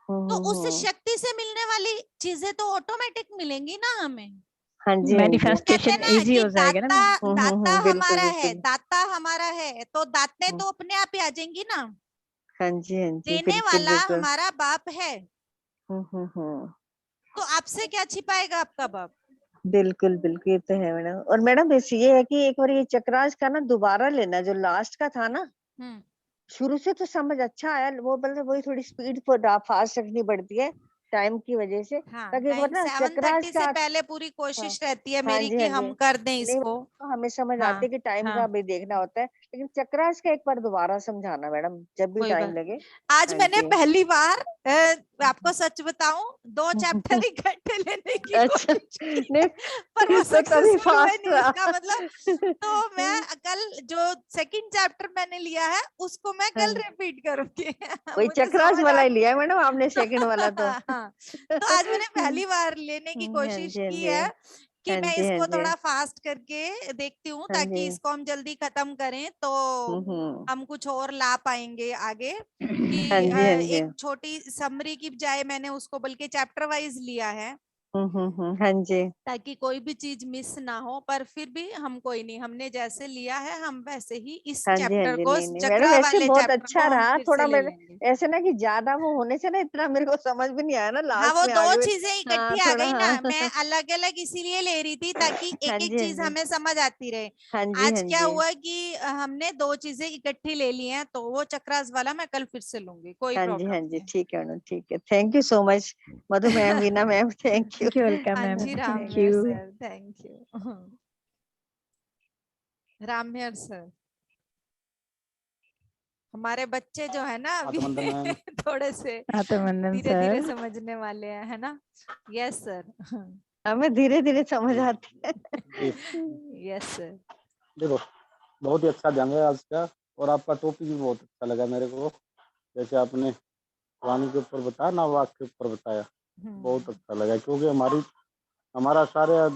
Speaker 4: तो उस शक्ति से मिलने वाली चीजें तो ऑटोमेटिक मिलेंगी ना हमें।
Speaker 9: हाँ जी, हाँ जी।
Speaker 4: वो कहते
Speaker 8: मैनिफेस्टेशन
Speaker 4: हैं ना
Speaker 8: इजी
Speaker 4: कि
Speaker 8: हो जाएगा ना मैम।
Speaker 4: दाता
Speaker 9: बिल्कुल,
Speaker 4: हमारा है,
Speaker 9: बिल्कुल।
Speaker 4: दाता हमारा है, तो दाते
Speaker 9: हुँ,
Speaker 4: तो अपने आप ही आ जाएंगी ना।
Speaker 9: हाँ जी, हाँ जी,
Speaker 4: देने
Speaker 9: बिल्कुल,
Speaker 4: वाला
Speaker 9: बिल्कुल।
Speaker 4: हमारा बाप है,
Speaker 9: हुँ।
Speaker 4: तो आपसे क्या छिपाएगा आपका बाप।
Speaker 9: बिल्कुल, बिल्कुल, ये तो है मैडम। और मैडम बस ये है कि एक बार ये चक्रास का ना दोबारा लेना, जो लास्ट का था ना,
Speaker 4: हम्म
Speaker 9: शुरू से तो समझ अच्छा आया, वो मतलब वही थोड़ी स्पीड फास्ट रखनी पड़ती है टाइम की वजह से,
Speaker 4: हाँ,
Speaker 9: ताकि एक बार
Speaker 4: टाइम
Speaker 9: ना चक्रास
Speaker 4: 7:30 से
Speaker 9: का।
Speaker 4: पहले पूरी
Speaker 9: हाँ,
Speaker 4: कोशिश रहती है
Speaker 9: हाँ
Speaker 4: मेरी
Speaker 9: जी,
Speaker 4: कि
Speaker 9: हाँ जी।
Speaker 4: हम कर दें
Speaker 9: नहीं,
Speaker 4: इसको।
Speaker 9: तो हमें समझ आती
Speaker 4: हाँ
Speaker 9: है कि टाइम का
Speaker 4: हाँ,
Speaker 9: भी देखना होता है, लेकिन चक्रास का एक बार दोबारा समझाना मैडम, जब भी
Speaker 4: कोई
Speaker 9: टाइम
Speaker 4: बात।
Speaker 9: लगे।
Speaker 4: आज
Speaker 9: हाँ
Speaker 4: मैंने
Speaker 9: जी।
Speaker 4: पहली बार आपको सच बताऊं 2 चैप्टर इकट्ठे लेने की
Speaker 9: अच्छा,
Speaker 4: कोशिश की
Speaker 9: नहीं
Speaker 4: है, पर वो
Speaker 9: तो तभी
Speaker 4: सक्सेसफुल हुए
Speaker 9: फास्ट
Speaker 4: नहीं,
Speaker 9: रहा।
Speaker 4: इसका मतलब। तो मैं कल जो सेकंड चैप्टर मैंने लिया है उसको मैं कल
Speaker 9: हाँ,
Speaker 4: रिपीट करूंगी।
Speaker 9: वही
Speaker 4: मुझे
Speaker 9: चक्रास
Speaker 4: समझ
Speaker 9: वाला
Speaker 4: आ
Speaker 9: ही लिया है मैडम आपने, सेकंड वाला तो।
Speaker 4: हाँ, तो आज मैंने पहली बार लेने की
Speaker 9: हाँ
Speaker 4: कोशिश
Speaker 9: जी, हाँ
Speaker 4: की
Speaker 9: जी।
Speaker 4: है कि
Speaker 9: हाँ
Speaker 4: मैं
Speaker 9: जी, हाँ
Speaker 4: इसको
Speaker 9: जी।
Speaker 4: थोड़ा फास्ट करके देखती हूँ,
Speaker 9: हाँ
Speaker 4: ताकि
Speaker 9: जी।
Speaker 4: इसको हम जल्दी खत्म करें तो
Speaker 9: हुँ।
Speaker 4: हम कुछ और ला पाएंगे आगे। कि
Speaker 9: हाँ जी, हाँ जी।
Speaker 4: एक छोटी समरी की बजाय मैंने उसको बल्कि चैप्टर वाइज लिया है,
Speaker 9: हाँ जी।
Speaker 4: ताकि कोई भी चीज मिस ना हो। पर फिर भी हम कोई नहीं, हमने जैसे लिया है हम वैसे ही इस
Speaker 9: हाँ जी, हाँ
Speaker 4: चैप्टर
Speaker 9: जी।
Speaker 4: को,
Speaker 9: नहीं मैडम,
Speaker 4: चक्रा
Speaker 9: वैसे
Speaker 4: वाले
Speaker 9: बहुत
Speaker 4: चैप्टर को
Speaker 9: अच्छा
Speaker 4: हम
Speaker 9: रहा,
Speaker 4: फिर से
Speaker 9: थोड़ा
Speaker 4: ले
Speaker 9: मेरे
Speaker 4: लेंगे।
Speaker 9: ऐसे ना कि ज्यादा वो होने से ना इतना मेरे को समझ भी नहीं आया ना,
Speaker 4: हाँ,
Speaker 9: लास्ट
Speaker 4: वो
Speaker 9: में
Speaker 4: दो
Speaker 9: आगे।
Speaker 4: चीजें
Speaker 9: हाँ,
Speaker 4: इकट्ठी आ
Speaker 9: थोड़ा
Speaker 4: गई ना, मैं
Speaker 9: हाँ।
Speaker 4: अलग अलग इसीलिए ले रही थी ताकि
Speaker 9: हाँ
Speaker 4: एक एक
Speaker 9: जी, हाँ
Speaker 4: चीज
Speaker 9: जी।
Speaker 4: हमें समझ आती रहे।
Speaker 9: हाँ जी,
Speaker 4: आज
Speaker 9: हाँ
Speaker 4: क्या
Speaker 9: जी।
Speaker 4: हुआ कि हमने 2 चीजें इकट्ठी ले ली हैं, तो वो चक्रास वाला मैं कल फिर से लूंगी, कोई
Speaker 9: हाँ जी, हाँ
Speaker 4: प्रॉब्लम
Speaker 9: जी,
Speaker 4: नहीं
Speaker 9: ठीक है मैडम, ठीक है। Thank you so much Madhu ma'am,
Speaker 4: है।
Speaker 9: Veena ma'am, thank you.
Speaker 8: Thank you, welcome
Speaker 4: हाँ
Speaker 8: मैम।
Speaker 4: जी,
Speaker 8: thank
Speaker 4: Ramveer
Speaker 8: you.
Speaker 4: Sir, thank you. Ramveer sir, हमारे बच्चे जो है ना अभी
Speaker 7: आत्मंदन मैम।
Speaker 4: थोड़े से
Speaker 8: आत्मनंदन
Speaker 4: धीरे धीरे
Speaker 8: सर।
Speaker 4: समझने वाले हैं, है ना। Yes sir.
Speaker 9: हमें धीरे धीरे समझ
Speaker 7: जी
Speaker 9: आती है।
Speaker 7: जी।
Speaker 4: Yes sir.
Speaker 7: देखो, बहुत ही अच्छा ध्यान है आज का, और आपका टॉपिक भी बहुत अच्छा लगा मेरे को। जैसे आपने वाणी के ऊपर बताया ना, वाक के ऊपर बताया, बहुत अच्छा लगा, क्योंकि हमारा सारा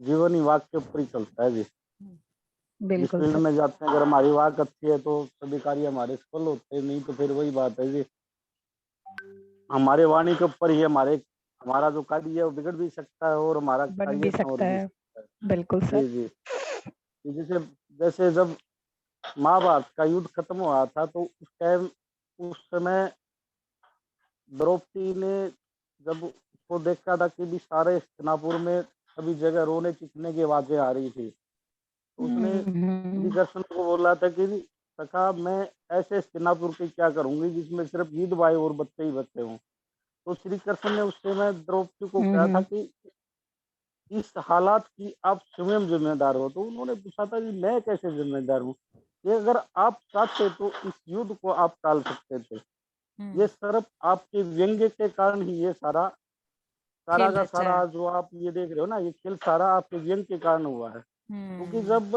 Speaker 7: जीवन ही वाक के ऊपर ही चलता है जी। जिस
Speaker 8: बिल्कुल
Speaker 7: फील्ड
Speaker 8: सर।
Speaker 7: में जाते हैं, अगर हमारी वाक अच्छी है तो सभी कार्य हमारे सफल होते हैं, नहीं तो फिर वही बात है जी, हमारे वाणी के ऊपर ही हमारा जो कार्य है वो बिगड़ भी सकता है, और हमारा
Speaker 8: बन
Speaker 7: कार्य
Speaker 8: भी
Speaker 7: संवर
Speaker 8: सकता
Speaker 7: भी
Speaker 8: है।
Speaker 7: सकता है।
Speaker 8: बिल्कुल सर।
Speaker 7: जी जी। जैसे जैसे जब महाभारत का युद्ध खत्म हुआ था, तो उस समय द्रौपदी ने जब उसको देखा था कि भी सारे हस्तिनापुर में सभी जगह रोने चीखने की आवाजें आ रही थी, तो उसने श्री कृष्ण को बोला था कि सखा, मैं ऐसे हस्तिनापुर की क्या करूंगी जिसमें सिर्फ गीत भाई और बच्चे ही बच्चे हों। तो श्री कृष्ण ने उस समय द्रौपदी को कहा था कि इस हालात की आप स्वयं जिम्मेदार हो। तो उन्होंने पूछा था कि मैं कैसे जिम्मेदार हूँ, ये अगर आप चाहते तो इस युद्ध को आप टाल सकते थे, ये सिर्फ आपके व्यंग्य के कारण ही ये सारा सारा
Speaker 4: खेल
Speaker 7: का
Speaker 4: रचा है।
Speaker 7: सारा जो आप ये देख रहे हो ना, ये खेल सारा आपके व्यंग्य के कारण हुआ है। क्योंकि जब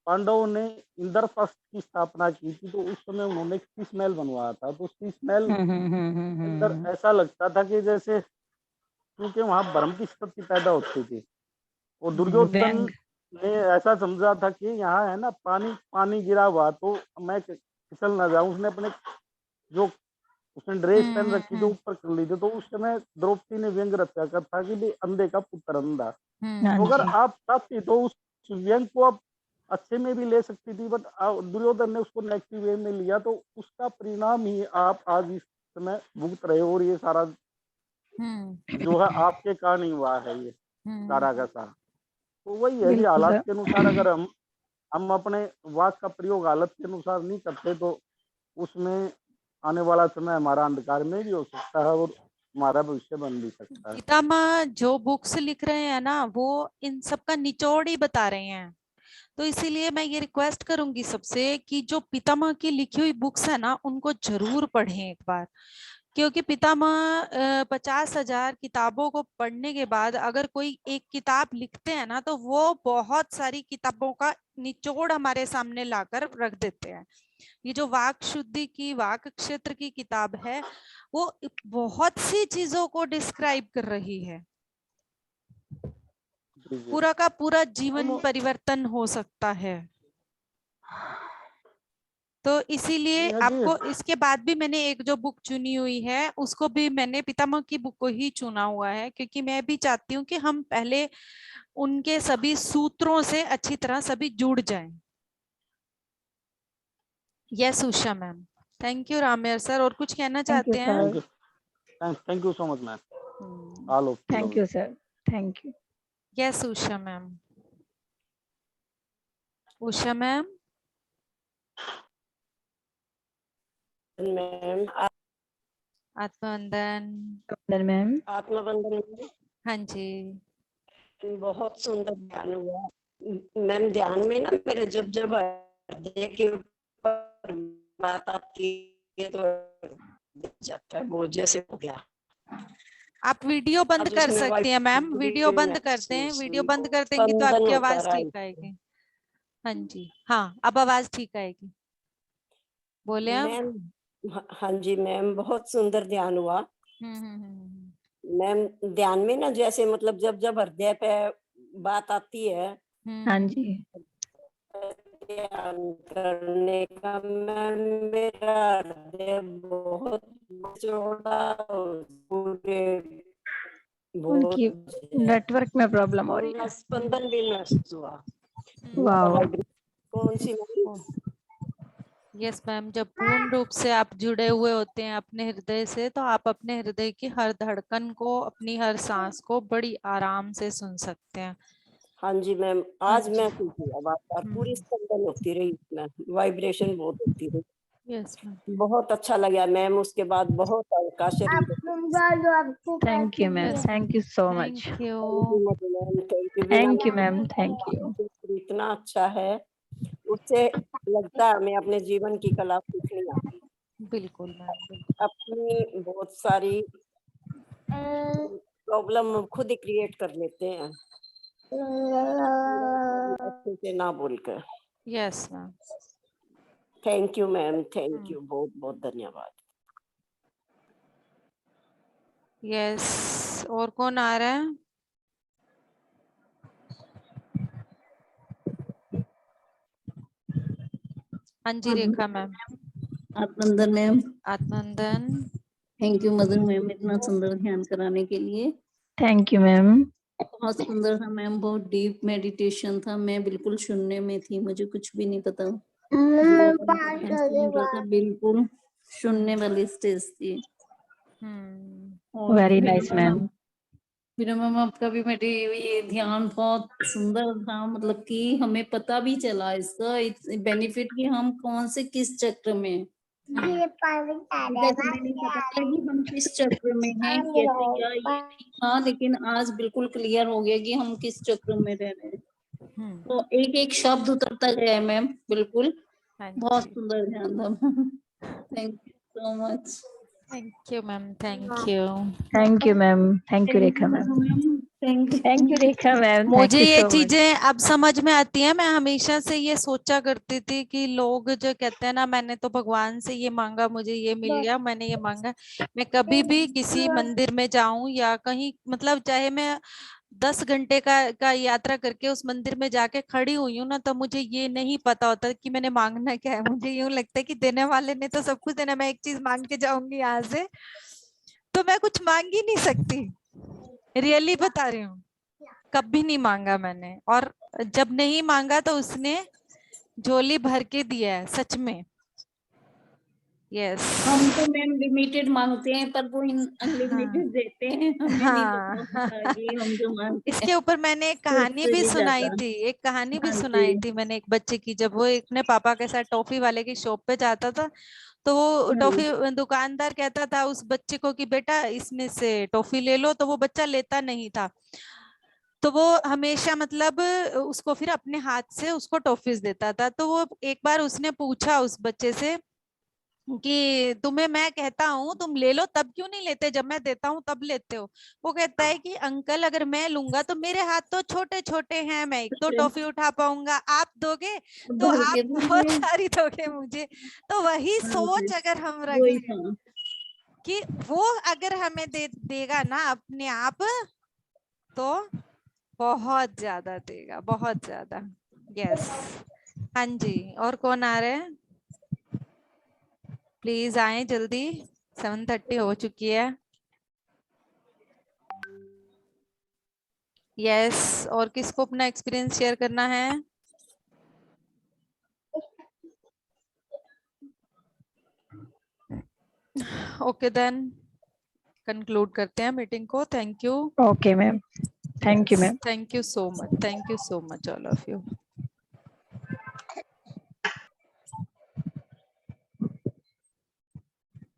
Speaker 7: पांडवों ने इंद्रप्रस्थ की स्थापना की थी, तो उस समय उन्होंने 30 महल बनवाया था, तो 30 महल के अंदर ऐसा लगता था कि जैसे, क्योंकि वहां भ्रम की स्थिति पैदा होती थी, और दुर्योधन
Speaker 8: व्यंग।
Speaker 7: ने ऐसा समझा था कि यहाँ है ना पानी पानी गिरा हुआ, तो मैं फिसल ना जाऊं। उसने अपने जो उसने ड्रेस पहन रखी थी ऊपर कर ली थी, तो उस समय द्रौपदी ने व्यंग रचा कर था कि भी अंधे का पुत्र अंधा।
Speaker 8: हाँ
Speaker 7: तो अगर
Speaker 8: जी।
Speaker 7: आप चाहती तो उस व्यंग को आप अच्छे में भी ले सकती थी, बट दुर्योधन ने उसको नेगेटिव वे में लिया, तो उसका परिणाम ही आप आज इस समय भुगत रहे हो, और ये सारा जो है आपके कारण ही हुआ है, ये सारा का सारा। तो वही है जी,
Speaker 8: बिल्कुल
Speaker 7: हालात
Speaker 8: सर।
Speaker 7: के अनुसार अगर हम अपने वाक का प्रयोग हालत के अनुसार नहीं करते, तो उसमें आने वाला समय हमारा अंधकार में भी हो सकता है, और हमारा भविष्य बन भी सकता है।
Speaker 4: पितामह जो बुक्स लिख रहे हैं ना, वो इन सब का निचोड़ ही बता रहे हैं। तो इसीलिए मैं ये रिक्वेस्ट करूंगी सबसे कि जो पितामह की लिखी हुई बुक्स है ना, उनको जरूर पढ़ें एक बार। क्योंकि पितामह 50,000 किताबों को पढ़ने के बाद अगर कोई एक किताब लिखते हैं ना, तो वो बहुत सारी किताबों का निचोड़ हमारे सामने लाकर रख देते हैं। ये जो वाक शुद्धि की, वाक क्षेत्र की किताब है, वो बहुत सी चीजों को डिस्क्राइब कर रही है।
Speaker 7: जी जी।
Speaker 4: पूरा का पूरा जीवन
Speaker 7: हम
Speaker 4: परिवर्तन हो सकता है। तो इसीलिए
Speaker 7: नेहा जी,
Speaker 4: आपको इसके बाद भी मैंने एक जो बुक चुनी हुई है उसको भी मैंने पितामह की बुक को ही चुना हुआ है, क्योंकि मैं भी चाहती हूँ कि हम पहले उनके सभी सूत्रों से अच्छी तरह सभी जुड़ जाएं। Yes Usha ma'am, thank you Ramer sir. और कुछ कहना
Speaker 1: थैंक यू
Speaker 4: चाहते हैं?
Speaker 1: Sir.
Speaker 7: Thank you so much ma'am,
Speaker 4: hmm,
Speaker 7: all of
Speaker 1: thank you sir. Thank you.
Speaker 4: Yes Usha ma'am. Usha ma'am,
Speaker 5: ma'am
Speaker 4: आत्मवंदन।
Speaker 1: मैम।
Speaker 5: आत्मबंधन
Speaker 4: हाँ जी।
Speaker 5: बहुत सुंदर ध्यान हुआ मैम। ध्यान में ना मेरे जब जब हृदय के ऊपर बात आती है तो जाता है, वो जैसे हो गया।
Speaker 4: आप वीडियो बंद
Speaker 5: आज
Speaker 4: कर
Speaker 5: उसमें
Speaker 4: सकती हैं मैम,
Speaker 5: वाइब्रेशन
Speaker 4: वीडियो
Speaker 5: भी
Speaker 4: बंद कर दें।
Speaker 5: महसूस
Speaker 4: वीडियो
Speaker 5: हुई,
Speaker 4: बंद कर देंगी तो
Speaker 5: स्पंदन
Speaker 4: आपकी
Speaker 5: होता
Speaker 4: आवाज
Speaker 5: रहा।
Speaker 4: ठीक आएगी। हाँ जी, हाँ अब आवाज ठीक आएगी, बोले आप।
Speaker 5: मैम हाँ जी मैम, बहुत सुंदर ध्यान हुआ मैम। ध्यान में ना जैसे मतलब जब जब हृदय पे बात आती है
Speaker 1: हाँ जी।
Speaker 5: ध्यान करने का मैम, मेरा हृदय बहुत चौड़ा और पूरे
Speaker 1: उनकी
Speaker 5: बहुत
Speaker 1: नेटवर्क में प्रॉब्लम हो रही
Speaker 5: पूरा
Speaker 1: है।
Speaker 5: स्पंदन भी महसूस हुआ।
Speaker 1: वाओ।
Speaker 5: कौन सी मैम?
Speaker 4: यस मैम, जब पूर्ण रूप से आप जुड़े हुए होते हैं अपने हृदय से, तो आप अपने हृदय की हर धड़कन को, अपनी हर सांस को बड़ी आराम से सुन सकते हैं।
Speaker 5: हाँ जी मैम,
Speaker 4: हाँ
Speaker 5: आज
Speaker 4: जी।
Speaker 5: मैं खुश हुआ बात बात पूरी स्पंदन होती रही इसमें, वाइब्रेशन बहुत होती रही।
Speaker 4: Yes ma'am.
Speaker 5: बहुत अच्छा लगा मैम। उसके बाद बहुत हल्का शरीर।
Speaker 1: Thank you ma'am.
Speaker 4: Yes ma'am,
Speaker 1: thank you so much.
Speaker 4: Thank you.
Speaker 5: Thank you बिना
Speaker 1: thank you ma'am. Thank you.
Speaker 5: इतना अच्छा है, उससे लगता है हमें अपने जीवन की कला सीखनी आती
Speaker 4: बिल्कुल मैम,
Speaker 5: है।
Speaker 4: बिल्कुल।
Speaker 5: अपनी बहुत सारी प्रॉब्लम खुद ही क्रिएट कर लेते हैं अच्छे से ना बोलकर।
Speaker 4: Yes ma'am.
Speaker 5: Thank you ma'am, thank you, बहुत बहुत धन्यवाद।
Speaker 4: यस, और कौन आ रहा है? हाँ जी, रेखा मैम।
Speaker 10: आत्मनंदन मैम,
Speaker 4: आत्मनंदन।
Speaker 10: थैंक यू मदन मैम इतना सुंदर ध्यान कराने के लिए।
Speaker 1: Thank you ma'am.
Speaker 10: बहुत सुंदर था मैम, बहुत डीप मेडिटेशन था। मैं बिल्कुल शून्य में थी, मुझे कुछ भी नहीं पता जो आपने सुन रहा था, बिल्कुल शून्य वाली स्टेज थी। और
Speaker 1: वेरी नाइस मैम।
Speaker 10: फिर मैम आपका भी मेरे ये ध्यान बहुत सुंदर था, मतलब कि हमें पता भी चला इसका बेनिफिट कि हम कौन से किस चक्र में हैं। जैसे हमें नहीं पता था कि हम किस चक्र में हैं, कैसे क्या ये नहीं था, लेकिन आज बिल्कुल क्लियर हो गया कि हम किस चक्र में रह रहे हैं। तो एक एक शब्द उतरता गया है मैम, बिल्कुल बहुत सुंदर ध्यान था। Thank you so much.
Speaker 4: Thank you ma'am, thank you.
Speaker 1: Thank you ma'am. Thank you Rekha ma'am. Thank you Rekha ma'am. Thank
Speaker 4: मुझे
Speaker 1: यू
Speaker 4: ये
Speaker 1: सो मच।
Speaker 4: चीजें अब समझ में आती है। मैं हमेशा से ये सोचा करती थी कि लोग जो कहते हैं ना, मैंने तो भगवान से ये मांगा, मुझे ये मिल गया, मैंने ये मांगा। मैं कभी भी किसी मंदिर में जाऊं या कहीं, मतलब चाहे मैं 10 घंटे का यात्रा करके उस मंदिर में जाके खड़ी हुई हूँ ना, तो मुझे ये नहीं पता होता कि मैंने मांगना क्या है। मुझे यूं लगता है कि देने वाले ने तो सब कुछ देना, मैं एक चीज मांग के जाऊंगी यहाँ से तो मैं कुछ मांग ही नहीं सकती। रियली बता रही हूँ, कभी नहीं मांगा मैंने, और जब नहीं मांगा तो उसने झोली भर के दिया है, सच में। यस।
Speaker 10: हम तो मैम लिमिटेड मांगते हैं, पर वो अनलिमिटेड देते हैं, हमें नहीं पता होता कि हम जो मांगते हैं
Speaker 4: इसके ऊपर मैंने एक कहानी
Speaker 10: उससे
Speaker 4: भी
Speaker 10: भी
Speaker 4: सुनाई
Speaker 10: ज्यादा।
Speaker 4: थी, एक कहानी भी
Speaker 10: हाँ
Speaker 4: सुनाई
Speaker 10: जी,
Speaker 4: थी मैंने एक बच्चे की। जब वो अपने पापा के साथ टॉफी वाले की शॉप पे जाता था, तो वो
Speaker 10: हाँ
Speaker 4: टॉफी दुकानदार कहता था उस बच्चे को कि बेटा इसमें से टॉफी ले लो, तो वो बच्चा लेता नहीं था। तो वो हमेशा मतलब उसको फिर अपने हाथ से उसको टॉफीज देता था। तो वो एक बार उसने पूछा उस बच्चे से कि तुम्हें मैं कहता हूँ तुम ले लो, तब क्यों नहीं लेते, जब मैं देता हूँ तब लेते हो। वो कहता है कि अंकल अगर मैं लूंगा तो मेरे हाथ तो छोटे छोटे हैं, मैं एक तो टॉफी उठा पाऊंगा, आप दोगे तो
Speaker 10: भर
Speaker 4: आप
Speaker 10: के
Speaker 4: बहुत
Speaker 10: दूंगे।
Speaker 4: सारी दोगे मुझे। तो वही
Speaker 10: हाँ जी,
Speaker 4: सोच अगर हम रख
Speaker 10: वही
Speaker 4: लें
Speaker 10: था।
Speaker 4: कि वो अगर हमें देगा ना अपने आप, तो बहुत ज्यादा देगा, बहुत ज्यादा। यस। हाँ जी, और कौन आ रहे हैं? प्लीज आए जल्दी, 7:30 हो चुकी है। यस, और किसको अपना एक्सपीरियंस शेयर करना है? ओके देन कंक्लूड करते हैं मीटिंग को। Thank you.
Speaker 8: Okay ma'am, thank you ma'am.
Speaker 4: Thank you so much, thank you so much all of you.